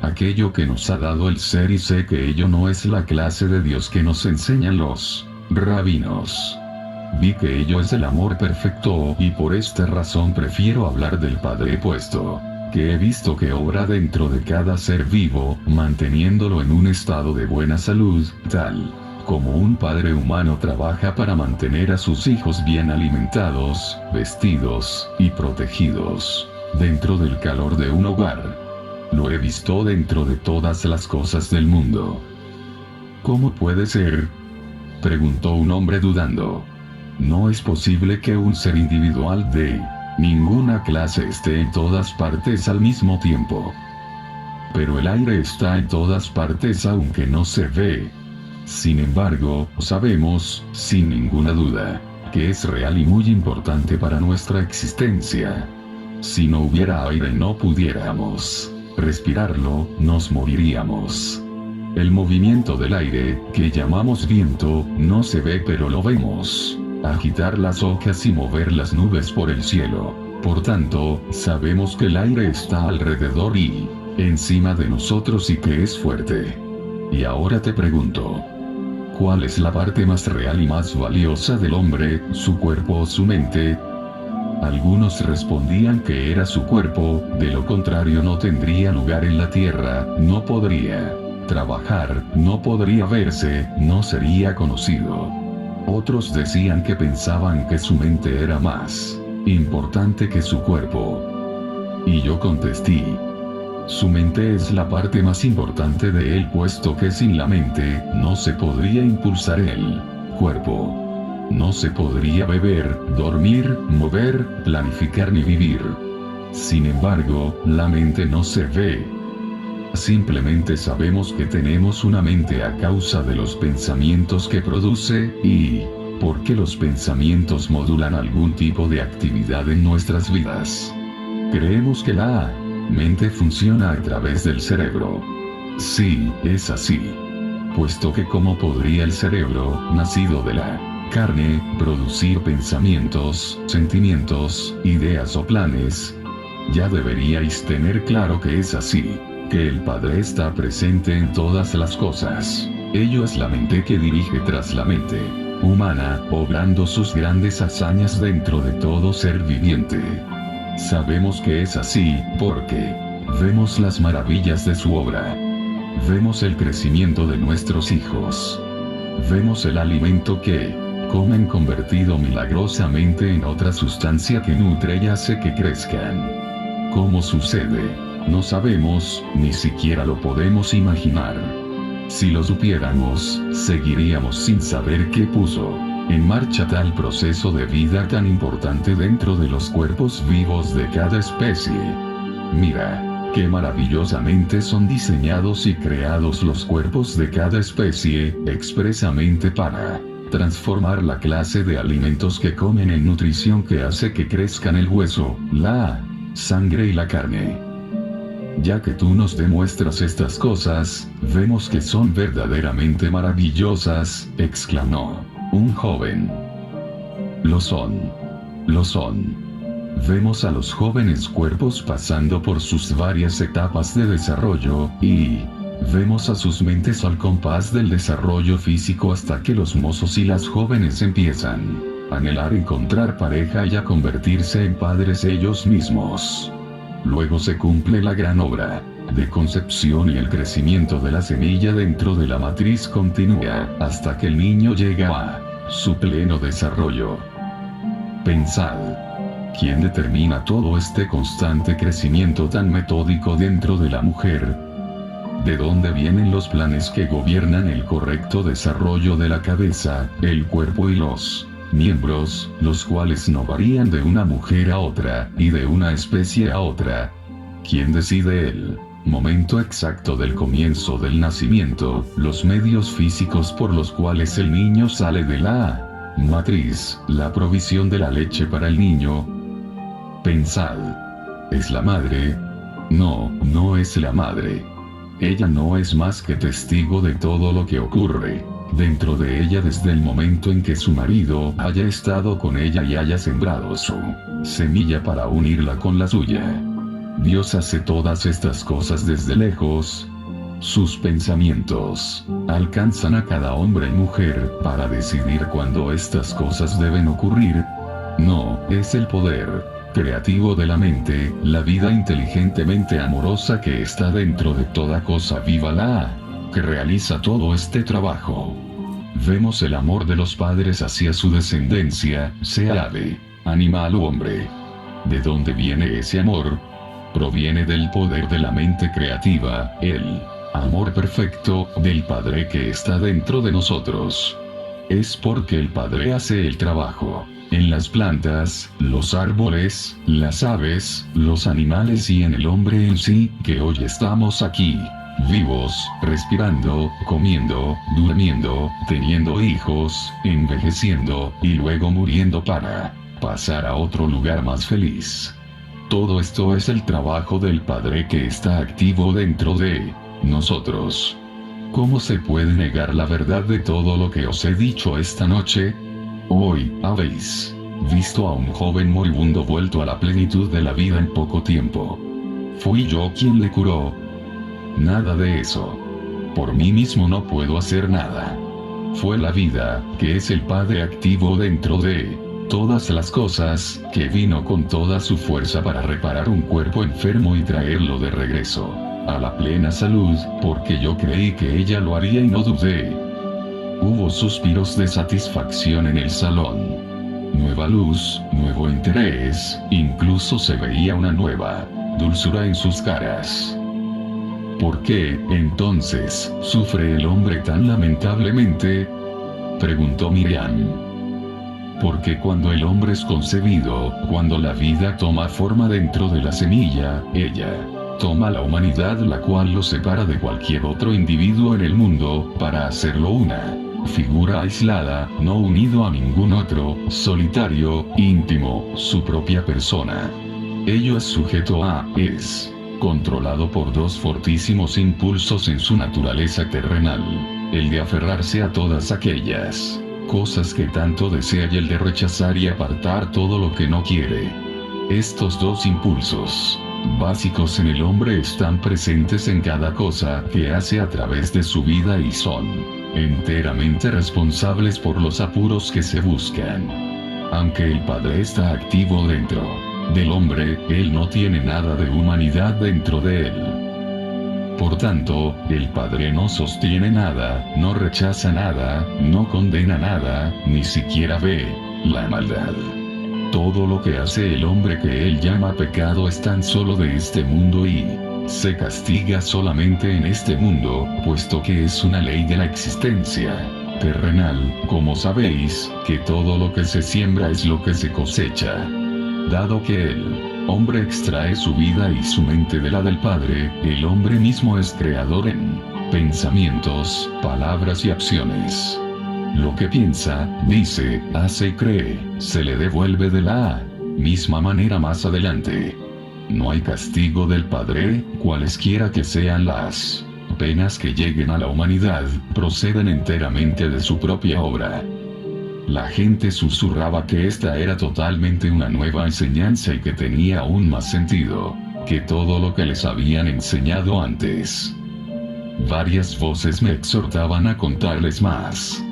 aquello que nos ha dado el ser y sé que ello no es la clase de Dios que nos enseñan los rabinos. Vi que ello es el amor perfecto y por esta razón prefiero hablar del Padre puesto que he visto que obra dentro de cada ser vivo, manteniéndolo en un estado de buena salud, tal como un padre humano trabaja para mantener a sus hijos bien alimentados, vestidos y protegidos, dentro del calor de un hogar. Lo he visto dentro de todas las cosas del mundo. ¿Cómo puede ser?, preguntó un hombre dudando. No es posible que un ser individual de ninguna clase esté en todas partes al mismo tiempo. Pero el aire está en todas partes aunque no se ve. Sin embargo, sabemos, sin ninguna duda, que es real y muy importante para nuestra existencia. Si no hubiera aire y no pudiéramos respirarlo, nos moriríamos. El movimiento del aire, que llamamos viento, no se ve pero lo vemos agitar las hojas y mover las nubes por el cielo. Por tanto, sabemos que el aire está alrededor y encima de nosotros y que es fuerte. Y ahora te pregunto, ¿cuál es la parte más real y más valiosa del hombre, su cuerpo o su mente? Algunos respondían que era su cuerpo, de lo contrario no tendría lugar en la tierra, no podría trabajar, no podría verse, no sería conocido. Otros decían que pensaban que su mente era más importante que su cuerpo. Y yo contesté: su mente es la parte más importante de él, puesto que sin la mente, no se podría impulsar el cuerpo. No se podría beber, dormir, mover, planificar ni vivir. Sin embargo, la mente no se ve. Simplemente sabemos que tenemos una mente a causa de los pensamientos que produce, y porque los pensamientos modulan algún tipo de actividad en nuestras vidas. Creemos que la mente funciona a través del cerebro. Sí, es así. Puesto que ¿cómo podría el cerebro, nacido de la carne, producir pensamientos, sentimientos, ideas o planes? Ya deberíais tener claro que es así, que el Padre está presente en todas las cosas. Ello es la mente que dirige tras la mente humana, obrando sus grandes hazañas dentro de todo ser viviente. Sabemos que es así, porque vemos las maravillas de su obra. Vemos el crecimiento de nuestros hijos. Vemos el alimento que comen convertido milagrosamente en otra sustancia que nutre y hace que crezcan. ¿Cómo sucede? No sabemos, ni siquiera lo podemos imaginar. Si lo supiéramos, seguiríamos sin saber qué puso en marcha tal proceso de vida tan importante dentro de los cuerpos vivos de cada especie. Mira, qué maravillosamente son diseñados y creados los cuerpos de cada especie, expresamente para transformar la clase de alimentos que comen en nutrición que hace que crezcan el hueso, la sangre y la carne. Ya que tú nos demuestras estas cosas, vemos que son verdaderamente maravillosas, exclamó un joven. Lo son. Lo son. Vemos a los jóvenes cuerpos pasando por sus varias etapas de desarrollo, y vemos a sus mentes al compás del desarrollo físico hasta que los mozos y las jóvenes empiezan a anhelar encontrar pareja y a convertirse en padres ellos mismos. Luego se cumple la gran obra de concepción y el crecimiento de la semilla dentro de la matriz continúa hasta que el niño llega a su pleno desarrollo. Pensad, ¿quién determina todo este constante crecimiento tan metódico dentro de la mujer? ¿De dónde vienen los planes que gobiernan el correcto desarrollo de la cabeza, el cuerpo y los miembros, los cuales no varían de una mujer a otra, y de una especie a otra? ¿Quién decide el momento exacto del comienzo del nacimiento, los medios físicos por los cuales el niño sale de la matriz, la provisión de la leche para el niño? Pensad, ¿es la madre? No, no es la madre. Ella no es más que testigo de todo lo que ocurre dentro de ella desde el momento en que su marido haya estado con ella y haya sembrado su semilla para unirla con la suya. Dios hace todas estas cosas desde lejos. Sus pensamientos alcanzan a cada hombre y mujer para decidir cuándo estas cosas deben ocurrir. No, es el poder creativo de la mente, la vida inteligentemente amorosa que está dentro de toda cosa viva la que realiza todo este trabajo. Vemos el amor de los padres hacia su descendencia, sea ave, animal u hombre. ¿De dónde viene ese amor? Proviene del poder de la mente creativa, el amor perfecto del Padre que está dentro de nosotros. Es porque el Padre hace el trabajo en las plantas, los árboles, las aves, los animales y en el hombre en sí, que hoy estamos aquí, vivos, respirando, comiendo, durmiendo, teniendo hijos, envejeciendo, y luego muriendo para pasar a otro lugar más feliz. Todo esto es el trabajo del Padre que está activo dentro de nosotros. ¿Cómo se puede negar la verdad de todo lo que os he dicho esta noche? Hoy, habéis visto a un joven moribundo vuelto a la plenitud de la vida en poco tiempo. ¿Fui yo quien le curó? Nada de eso. Por mí mismo no puedo hacer nada. Fue la vida, que es el Padre activo dentro de todas las cosas, que vino con toda su fuerza para reparar un cuerpo enfermo y traerlo de regreso a la plena salud, porque yo creí que ella lo haría y no dudé. Hubo suspiros de satisfacción en el salón. Nueva luz, nuevo interés, incluso se veía una nueva dulzura en sus caras. ¿Por qué, entonces, sufre el hombre tan lamentablemente?, preguntó Miriam. Porque cuando el hombre es concebido, cuando la vida toma forma dentro de la semilla, ella toma la humanidad, la cual lo separa de cualquier otro individuo en el mundo, para hacerlo una figura aislada, no unido a ningún otro, solitario, íntimo, su propia persona. Ello es sujeto a, es controlado por dos fortísimos impulsos en su naturaleza terrenal: el de aferrarse a todas aquellas cosas que tanto desea y el de rechazar y apartar todo lo que no quiere. Estos dos impulsos básicos en el hombre están presentes en cada cosa que hace a través de su vida y son enteramente responsables por los apuros que se buscan. Aunque el Padre está activo dentro del hombre, él no tiene nada de humanidad dentro de él. Por tanto, el Padre no sostiene nada, no rechaza nada, no condena nada, ni siquiera ve la maldad. Todo lo que hace el hombre que él llama pecado es tan solo de este mundo y se castiga solamente en este mundo, puesto que es una ley de la existencia terrenal, como sabéis, que todo lo que se siembra es lo que se cosecha. Dado que el hombre extrae su vida y su mente de la del Padre, el hombre mismo es creador en pensamientos, palabras y acciones. Lo que piensa, dice, hace y cree, se le devuelve de la misma manera más adelante. No hay castigo del Padre, cualesquiera que sean las penas que lleguen a la humanidad, proceden enteramente de su propia obra. La gente susurraba que esta era totalmente una nueva enseñanza y que tenía aún más sentido que todo lo que les habían enseñado antes. Varias voces me exhortaban a contarles más.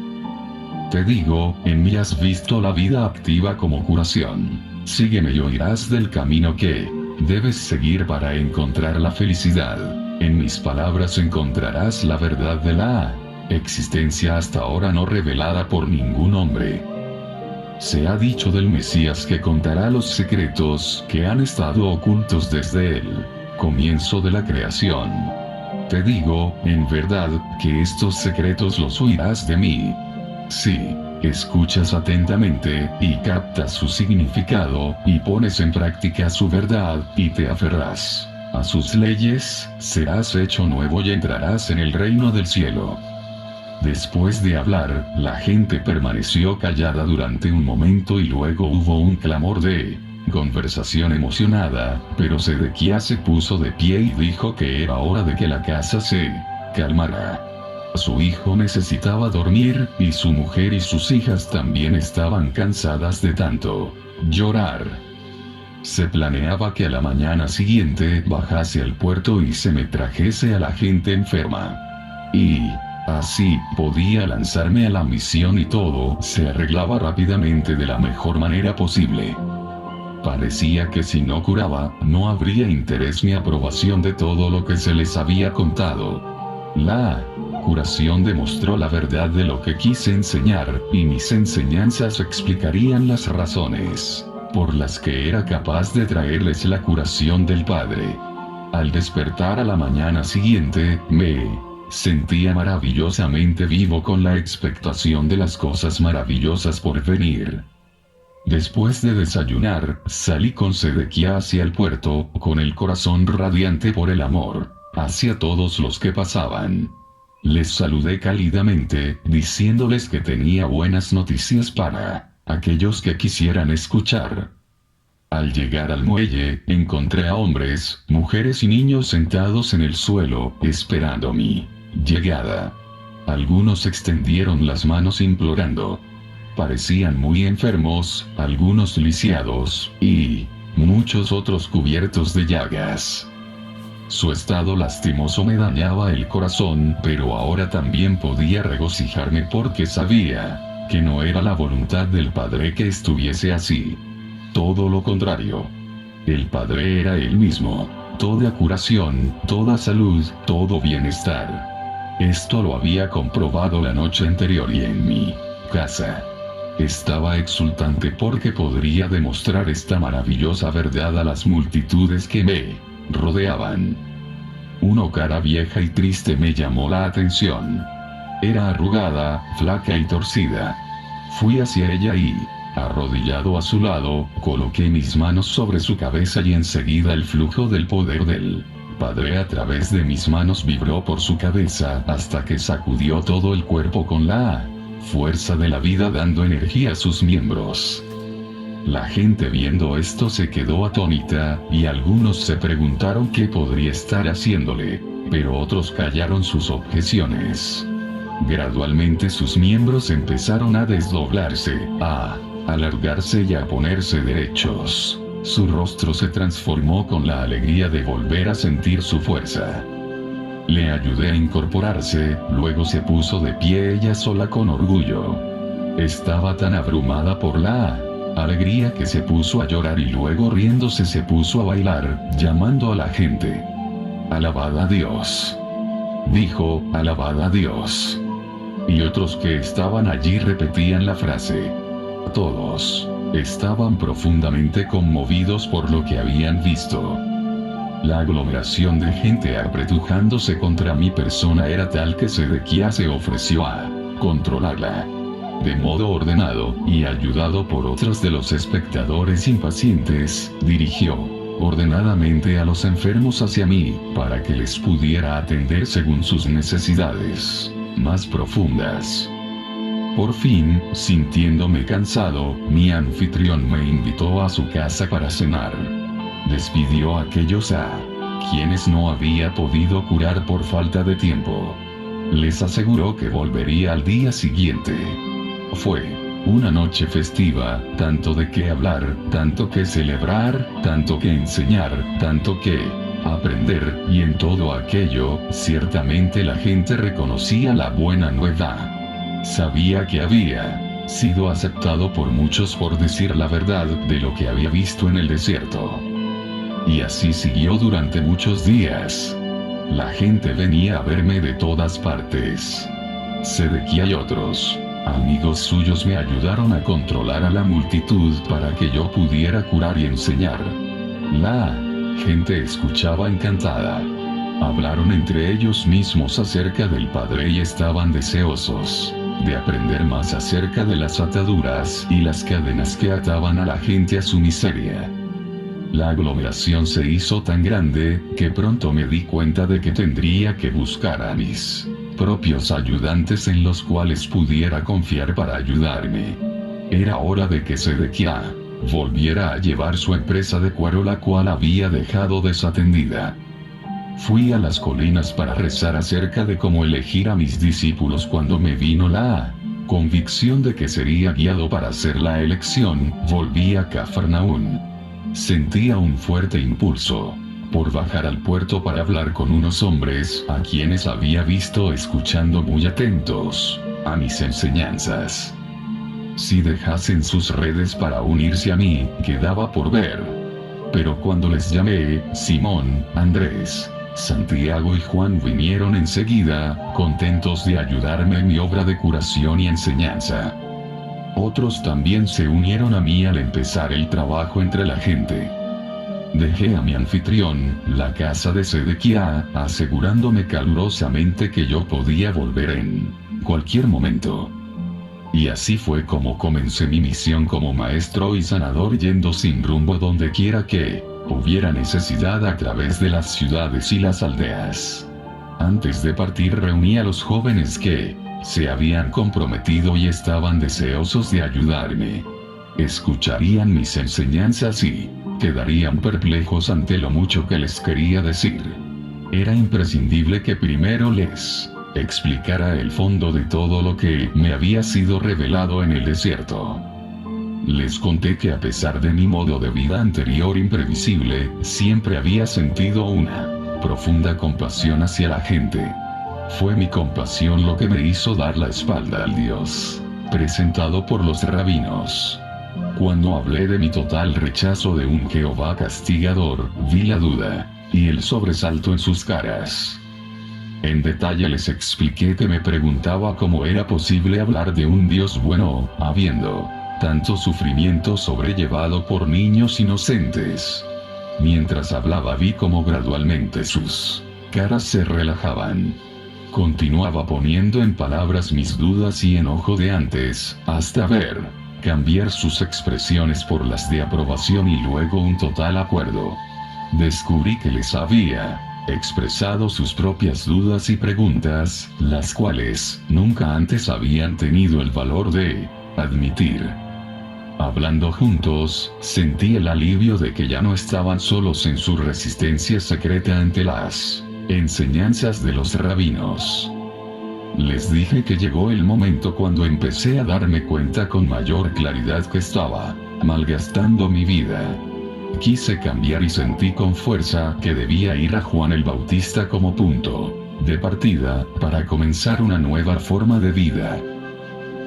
Te digo, en mí has visto la vida activa como curación. Sígueme y oirás del camino que debes seguir para encontrar la felicidad. En mis palabras encontrarás la verdad de la existencia hasta ahora no revelada por ningún hombre. Se ha dicho del Mesías que contará los secretos que han estado ocultos desde el comienzo de la creación. Te digo, en verdad, que estos secretos los oirás de mí. Si escuchas atentamente, y captas su significado, y pones en práctica su verdad, y te aferras a sus leyes, serás hecho nuevo y entrarás en el reino del cielo. Después de hablar, la gente permaneció callada durante un momento y luego hubo un clamor de conversación emocionada, pero Sedequías se puso de pie y dijo que era hora de que la casa se calmara. Su hijo necesitaba dormir, y su mujer y sus hijas también estaban cansadas de tanto llorar. Se planeaba que a la mañana siguiente bajase al puerto y se me trajese a la gente enferma. Y así podía lanzarme a la misión y todo se arreglaba rápidamente de la mejor manera posible. Parecía que si no curaba, no habría interés ni aprobación de todo lo que se les había contado. La curación demostró la verdad de lo que quise enseñar, y mis enseñanzas explicarían las razones por las que era capaz de traerles la curación del Padre. Al despertar a la mañana siguiente, me sentía maravillosamente vivo con la expectación de las cosas maravillosas por venir. Después de desayunar, salí con Sedequías hacia el puerto, con el corazón radiante por el amor hacia todos los que pasaban. Les saludé cálidamente, diciéndoles que tenía buenas noticias para aquellos que quisieran escuchar. Al llegar al muelle, encontré a hombres, mujeres y niños sentados en el suelo, esperando mi llegada. Algunos extendieron las manos implorando. Parecían muy enfermos, algunos lisiados, y muchos otros cubiertos de llagas. Su estado lastimoso me dañaba el corazón, pero ahora también podía regocijarme porque sabía que no era la voluntad del Padre que estuviese así. Todo lo contrario. El Padre era Él mismo. Toda curación, toda salud, todo bienestar. Esto lo había comprobado la noche anterior y en mi casa. Estaba exultante porque podría demostrar esta maravillosa verdad a las multitudes que me rodeaban. Una cara vieja y triste me llamó la atención. Era arrugada, flaca y torcida. Fui hacia ella y, arrodillado a su lado, coloqué mis manos sobre su cabeza y enseguida el flujo del poder del Padre a través de mis manos vibró por su cabeza hasta que sacudió todo el cuerpo con la fuerza de la vida dando energía a sus miembros. La gente viendo esto se quedó atónita, y algunos se preguntaron qué podría estar haciéndole, pero otros callaron sus objeciones. Gradualmente sus miembros empezaron a desdoblarse, a alargarse y a ponerse derechos. Su rostro se transformó con la alegría de volver a sentir su fuerza. Le ayudé a incorporarse, luego se puso de pie ella sola con orgullo. Estaba tan abrumada por la alegría que se puso a llorar y luego riéndose se puso a bailar, llamando a la gente. «Alabad a Dios», dijo, «alabad a Dios». Y otros que estaban allí repetían la frase. Todos estaban profundamente conmovidos por lo que habían visto. La aglomeración de gente apretujándose contra mi persona era tal que Sedequías se ofreció a controlarla. De modo ordenado, y ayudado por otros de los espectadores impacientes, dirigió ordenadamente a los enfermos hacia mí, para que les pudiera atender según sus necesidades más profundas. Por fin, sintiéndome cansado, mi anfitrión me invitó a su casa para cenar. Despidió a aquellos a quienes no había podido curar por falta de tiempo. Les aseguró que volvería al día siguiente. Fue una noche festiva, tanto de qué hablar, tanto que celebrar, tanto que enseñar, tanto que aprender, y en todo aquello, ciertamente la gente reconocía la buena nueva. Sabía que había sido aceptado por muchos por decir la verdad de lo que había visto en el desierto. Y así siguió durante muchos días. La gente venía a verme de todas partes. Sedequías y otros amigos suyos me ayudaron a controlar a la multitud para que yo pudiera curar y enseñar. La gente escuchaba encantada. Hablaron entre ellos mismos acerca del Padre y estaban deseosos de aprender más acerca de las ataduras y las cadenas que ataban a la gente a su miseria. La aglomeración se hizo tan grande, que pronto me di cuenta de que tendría que buscar a mis propios ayudantes en los cuales pudiera confiar para ayudarme. Era hora de que Sedequías volviera a llevar su empresa de cuero, la cual había dejado desatendida. Fui a las colinas para rezar acerca de cómo elegir a mis discípulos cuando me vino la convicción de que sería guiado para hacer la elección. Volví a Cafarnaún. Sentía un fuerte impulso por bajar al puerto para hablar con unos hombres a quienes había visto escuchando muy atentos a mis enseñanzas. Si dejasen sus redes para unirse a mí, quedaba por ver. Pero cuando les llamé, Simón, Andrés, Santiago y Juan vinieron enseguida, contentos de ayudarme en mi obra de curación y enseñanza. Otros también se unieron a mí al empezar el trabajo entre la gente. Dejé a mi anfitrión, la casa de Sedequías, asegurándome calurosamente que yo podía volver en cualquier momento. Y así fue como comencé mi misión como maestro y sanador, yendo sin rumbo donde quiera que hubiera necesidad a través de las ciudades y las aldeas. Antes de partir reuní a los jóvenes que se habían comprometido y estaban deseosos de ayudarme. Escucharían mis enseñanzas y quedarían perplejos ante lo mucho que les quería decir. Era imprescindible que primero les explicara el fondo de todo lo que me había sido revelado en el desierto. Les conté que a pesar de mi modo de vida anterior imprevisible, siempre había sentido una profunda compasión hacia la gente. Fue mi compasión lo que me hizo dar la espalda al Dios presentado por los rabinos. Cuando hablé de mi total rechazo de un Jehová castigador, vi la duda y el sobresalto en sus caras. En detalle les expliqué que me preguntaba cómo era posible hablar de un Dios bueno, habiendo tanto sufrimiento sobrellevado por niños inocentes. Mientras hablaba vi cómo gradualmente sus caras se relajaban. Continuaba poniendo en palabras mis dudas y enojo de antes, hasta ver cambiar sus expresiones por las de aprobación y luego un total acuerdo. Descubrí que les había expresado sus propias dudas y preguntas, las cuales nunca antes habían tenido el valor de admitir. Hablando juntos, sentí el alivio de que ya no estaban solos en su resistencia secreta ante las enseñanzas de los rabinos. Les dije que llegó el momento cuando empecé a darme cuenta con mayor claridad que estaba malgastando mi vida. Quise cambiar y sentí con fuerza que debía ir a Juan el Bautista como punto de partida para comenzar una nueva forma de vida.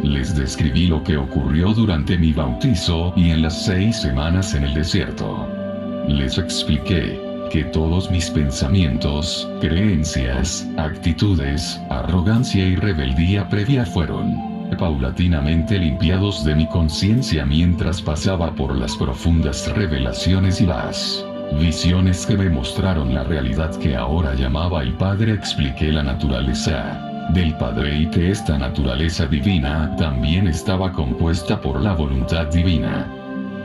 Les describí lo que ocurrió durante mi bautizo y en las 6 semanas en el desierto. Les expliqué que todos mis pensamientos, creencias, actitudes, arrogancia y rebeldía previa fueron paulatinamente limpiados de mi conciencia mientras pasaba por las profundas revelaciones y las visiones que me mostraron la realidad que ahora llamaba el Padre. Expliqué la naturaleza del Padre y que esta naturaleza divina también estaba compuesta por la voluntad divina.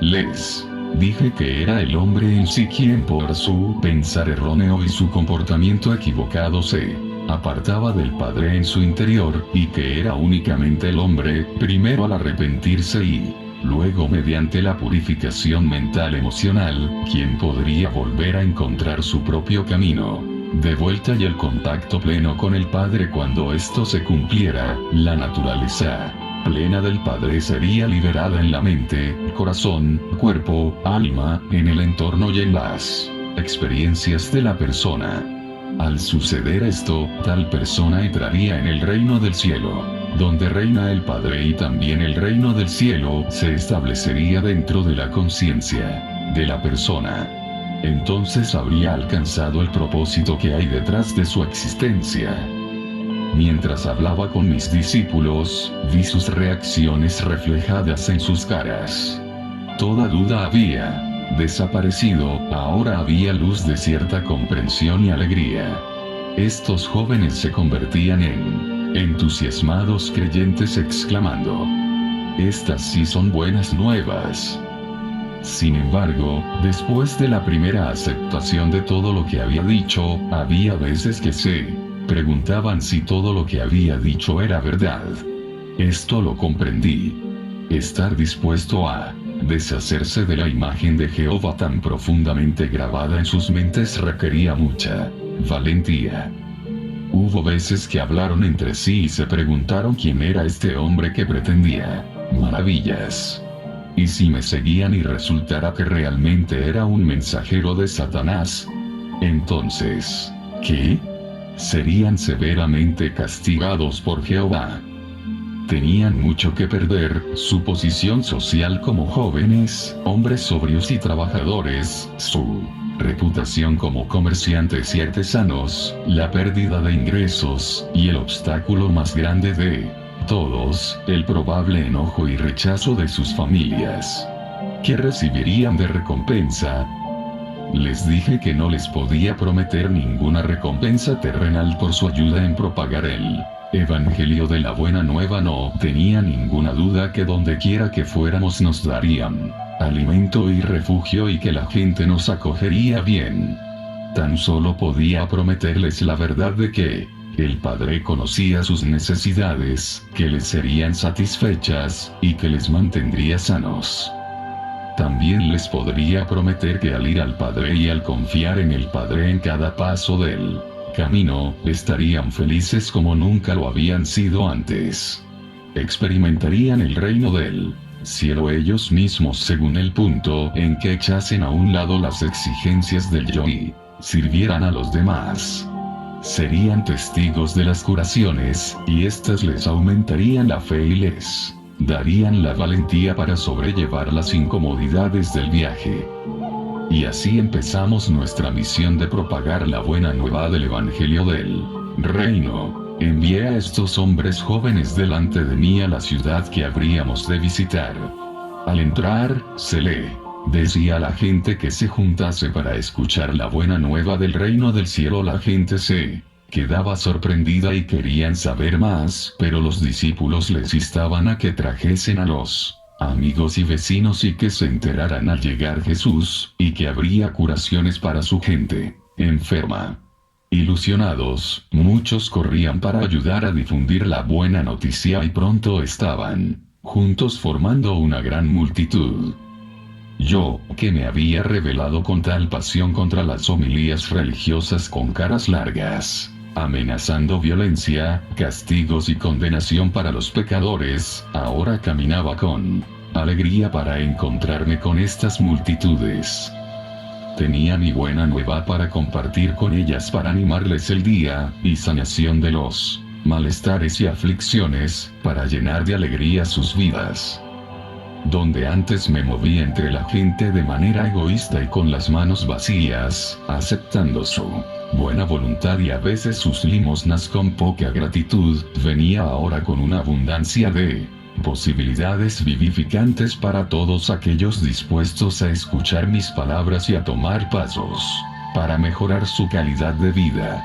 Les dije que era el hombre en sí quien por su pensar erróneo y su comportamiento equivocado se apartaba del Padre en su interior, y que era únicamente el hombre, primero al arrepentirse y luego mediante la purificación mental emocional, quien podría volver a encontrar su propio camino de vuelta y el contacto pleno con el Padre. Cuando esto se cumpliera, la naturaleza plena del Padre sería liberada en la mente, corazón, cuerpo, alma, en el entorno y en las experiencias de la persona. Al suceder esto, tal persona entraría en el reino del cielo, donde reina el Padre, y también el reino del cielo se establecería dentro de la conciencia de la persona. Entonces habría alcanzado el propósito que hay detrás de su existencia. Mientras hablaba con mis discípulos, vi sus reacciones reflejadas en sus caras. Toda duda había desaparecido, ahora había luz de cierta comprensión y alegría. Estos jóvenes se convertían en entusiasmados creyentes exclamando: "Estas sí son buenas nuevas". Sin embargo, después de la primera aceptación de todo lo que había dicho, había veces que se preguntaban si todo lo que había dicho era verdad. Esto lo comprendí. Estar dispuesto a deshacerse de la imagen de Jehová tan profundamente grabada en sus mentes requería mucha valentía. Hubo veces que hablaron entre sí y se preguntaron quién era este hombre que pretendía maravillas. Y si me seguían y resultara que realmente era un mensajero de Satanás, entonces, ¿qué? Serían severamente castigados por Jehová. Tenían mucho que perder: su posición social como jóvenes, hombres sobrios y trabajadores, su reputación como comerciantes y artesanos, la pérdida de ingresos, y el obstáculo más grande de todos, el probable enojo y rechazo de sus familias. ¿Qué recibirían de recompensa? Les dije que no les podía prometer ninguna recompensa terrenal por su ayuda en propagar el Evangelio de la Buena Nueva. No tenía ninguna duda que donde quiera que fuéramos nos darían alimento y refugio y que la gente nos acogería bien. Tan solo podía prometerles la verdad de que el Padre conocía sus necesidades, que les serían satisfechas, y que les mantendría sanos. También les podría prometer que al ir al Padre y al confiar en el Padre en cada paso del camino, estarían felices como nunca lo habían sido antes. Experimentarían el reino del cielo ellos mismos según el punto en que echasen a un lado las exigencias del yo y sirvieran a los demás. Serían testigos de las curaciones, y éstas les aumentarían la fe y les darían la valentía para sobrellevar las incomodidades del viaje. Y así empezamos nuestra misión de propagar la buena nueva del Evangelio del Reino. Envié a estos hombres jóvenes delante de mí a la ciudad que habríamos de visitar. Al entrar, se le decía a la gente que se juntase para escuchar la buena nueva del reino del cielo. La gente se quedaba sorprendida y querían saber más, pero los discípulos les instaban a que trajesen a los amigos y vecinos y que se enteraran al llegar Jesús, y que habría curaciones para su gente enferma. Ilusionados, muchos corrían para ayudar a difundir la buena noticia y pronto estaban juntos formando una gran multitud. Yo, que me había rebelado con tal pasión contra las homilías religiosas con caras largas, amenazando violencia, castigos y condenación para los pecadores, ahora caminaba con alegría para encontrarme con estas multitudes. Tenía mi buena nueva para compartir con ellas, para animarles el día, y sanación de los malestares y aflicciones, para llenar de alegría sus vidas. Donde antes me movía entre la gente de manera egoísta y con las manos vacías, aceptando su buena voluntad y a veces sus limosnas con poca gratitud, venía ahora con una abundancia de posibilidades vivificantes para todos aquellos dispuestos a escuchar mis palabras y a tomar pasos para mejorar su calidad de vida.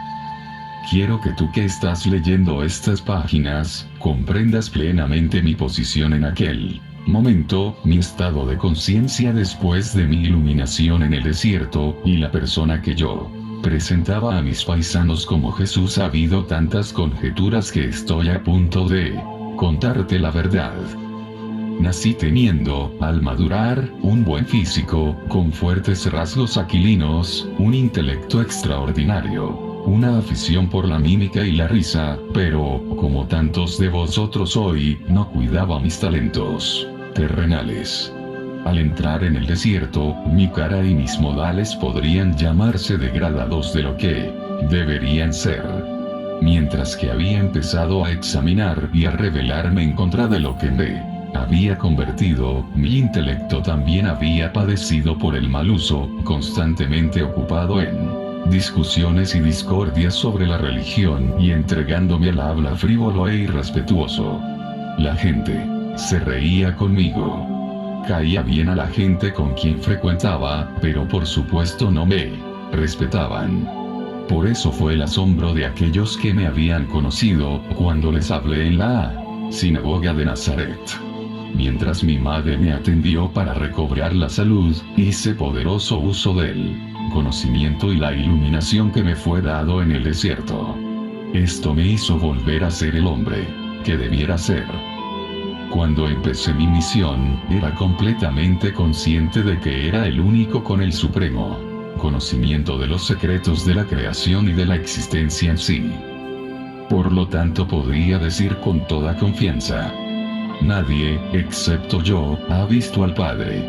Quiero que tú que estás leyendo estas páginas, comprendas plenamente mi posición en aquel momento, mi estado de conciencia después de mi iluminación en el desierto, y la persona que yo presentaba a mis paisanos como Jesús. Ha habido tantas conjeturas que estoy a punto de contarte la verdad. Nací teniendo, al madurar, un buen físico, con fuertes rasgos aquilinos, un intelecto extraordinario, una afición por la mímica y la risa, pero, como tantos de vosotros hoy, no cuidaba mis talentos terrenales. Al entrar en el desierto, mi cara y mis modales podrían llamarse degradados de lo que deberían ser. Mientras que había empezado a examinar y a rebelarme en contra de lo que me había convertido, mi intelecto también había padecido por el mal uso, constantemente ocupado en discusiones y discordias sobre la religión y entregándome al habla frívolo e irrespetuoso. La gente se reía conmigo. Caía bien a la gente con quien frecuentaba, pero por supuesto no me respetaban. Por eso fue el asombro de aquellos que me habían conocido, cuando les hablé en la sinagoga de Nazaret. Mientras mi madre me atendió para recobrar la salud, hice poderoso uso del conocimiento y la iluminación que me fue dado en el desierto. Esto me hizo volver a ser el hombre que debiera ser. Cuando empecé mi misión, era completamente consciente de que era el único con el supremo conocimiento de los secretos de la creación y de la existencia en sí. Por lo tanto, podría decir con toda confianza: nadie, excepto yo, ha visto al Padre.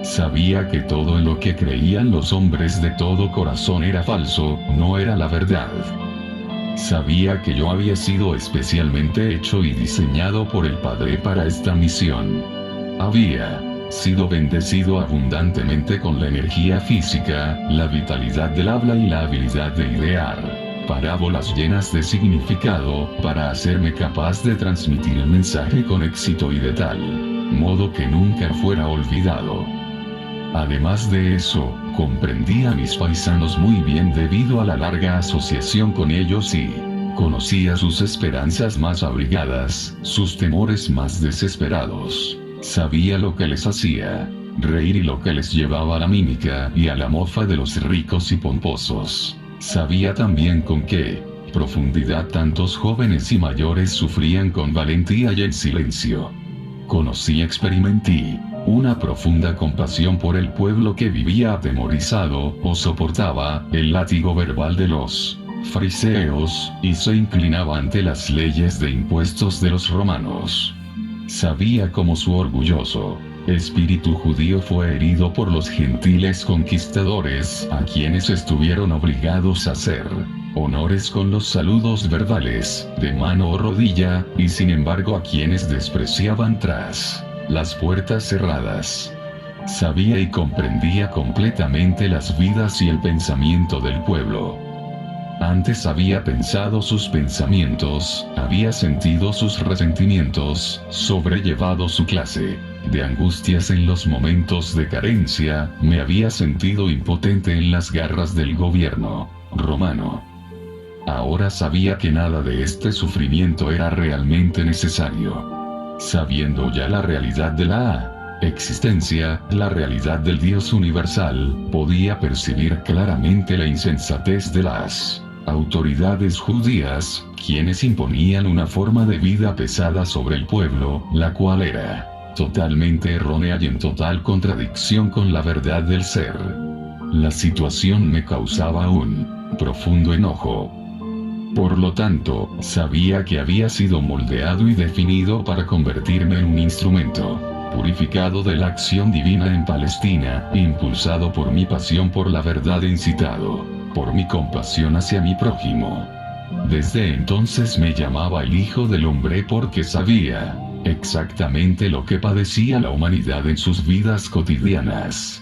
Sabía que todo en lo que creían los hombres de todo corazón era falso, no era la verdad. Sabía que yo había sido especialmente hecho y diseñado por el Padre para esta misión. Había sido bendecido abundantemente con la energía física, la vitalidad del habla y la habilidad de idear parábolas llenas de significado, para hacerme capaz de transmitir el mensaje con éxito y de tal modo que nunca fuera olvidado. Además de eso, comprendí a mis paisanos muy bien debido a la larga asociación con ellos y conocía sus esperanzas más abrigadas, sus temores más desesperados. Sabía lo que les hacía reír y lo que les llevaba a la mímica y a la mofa de los ricos y pomposos. Sabía también con qué profundidad tantos jóvenes y mayores sufrían con valentía y en silencio. Conocí y experimenté una profunda compasión por el pueblo que vivía atemorizado o soportaba el látigo verbal de los fariseos y se inclinaba ante las leyes de impuestos de los romanos. Sabía cómo su orgulloso espíritu judío fue herido por los gentiles conquistadores, a quienes estuvieron obligados a ser honores con los saludos verbales, de mano o rodilla, y sin embargo a quienes despreciaban tras las puertas cerradas. Sabía y comprendía completamente las vidas y el pensamiento del pueblo. Antes había pensado sus pensamientos, había sentido sus resentimientos, sobrellevado su clase de angustias en los momentos de carencia, me había sentido impotente en las garras del gobierno romano. Ahora sabía que nada de este sufrimiento era realmente necesario. Sabiendo ya la realidad de la existencia, la realidad del Dios universal, podía percibir claramente la insensatez de las autoridades judías, quienes imponían una forma de vida pesada sobre el pueblo, la cual era totalmente errónea y en total contradicción con la verdad del ser. La situación me causaba un profundo enojo. Por lo tanto, sabía que había sido moldeado y definido para convertirme en un instrumento purificado de la acción divina en Palestina, impulsado por mi pasión por la verdad e incitado por mi compasión hacia mi prójimo. Desde entonces me llamaba el Hijo del Hombre porque sabía exactamente lo que padecía la humanidad en sus vidas cotidianas.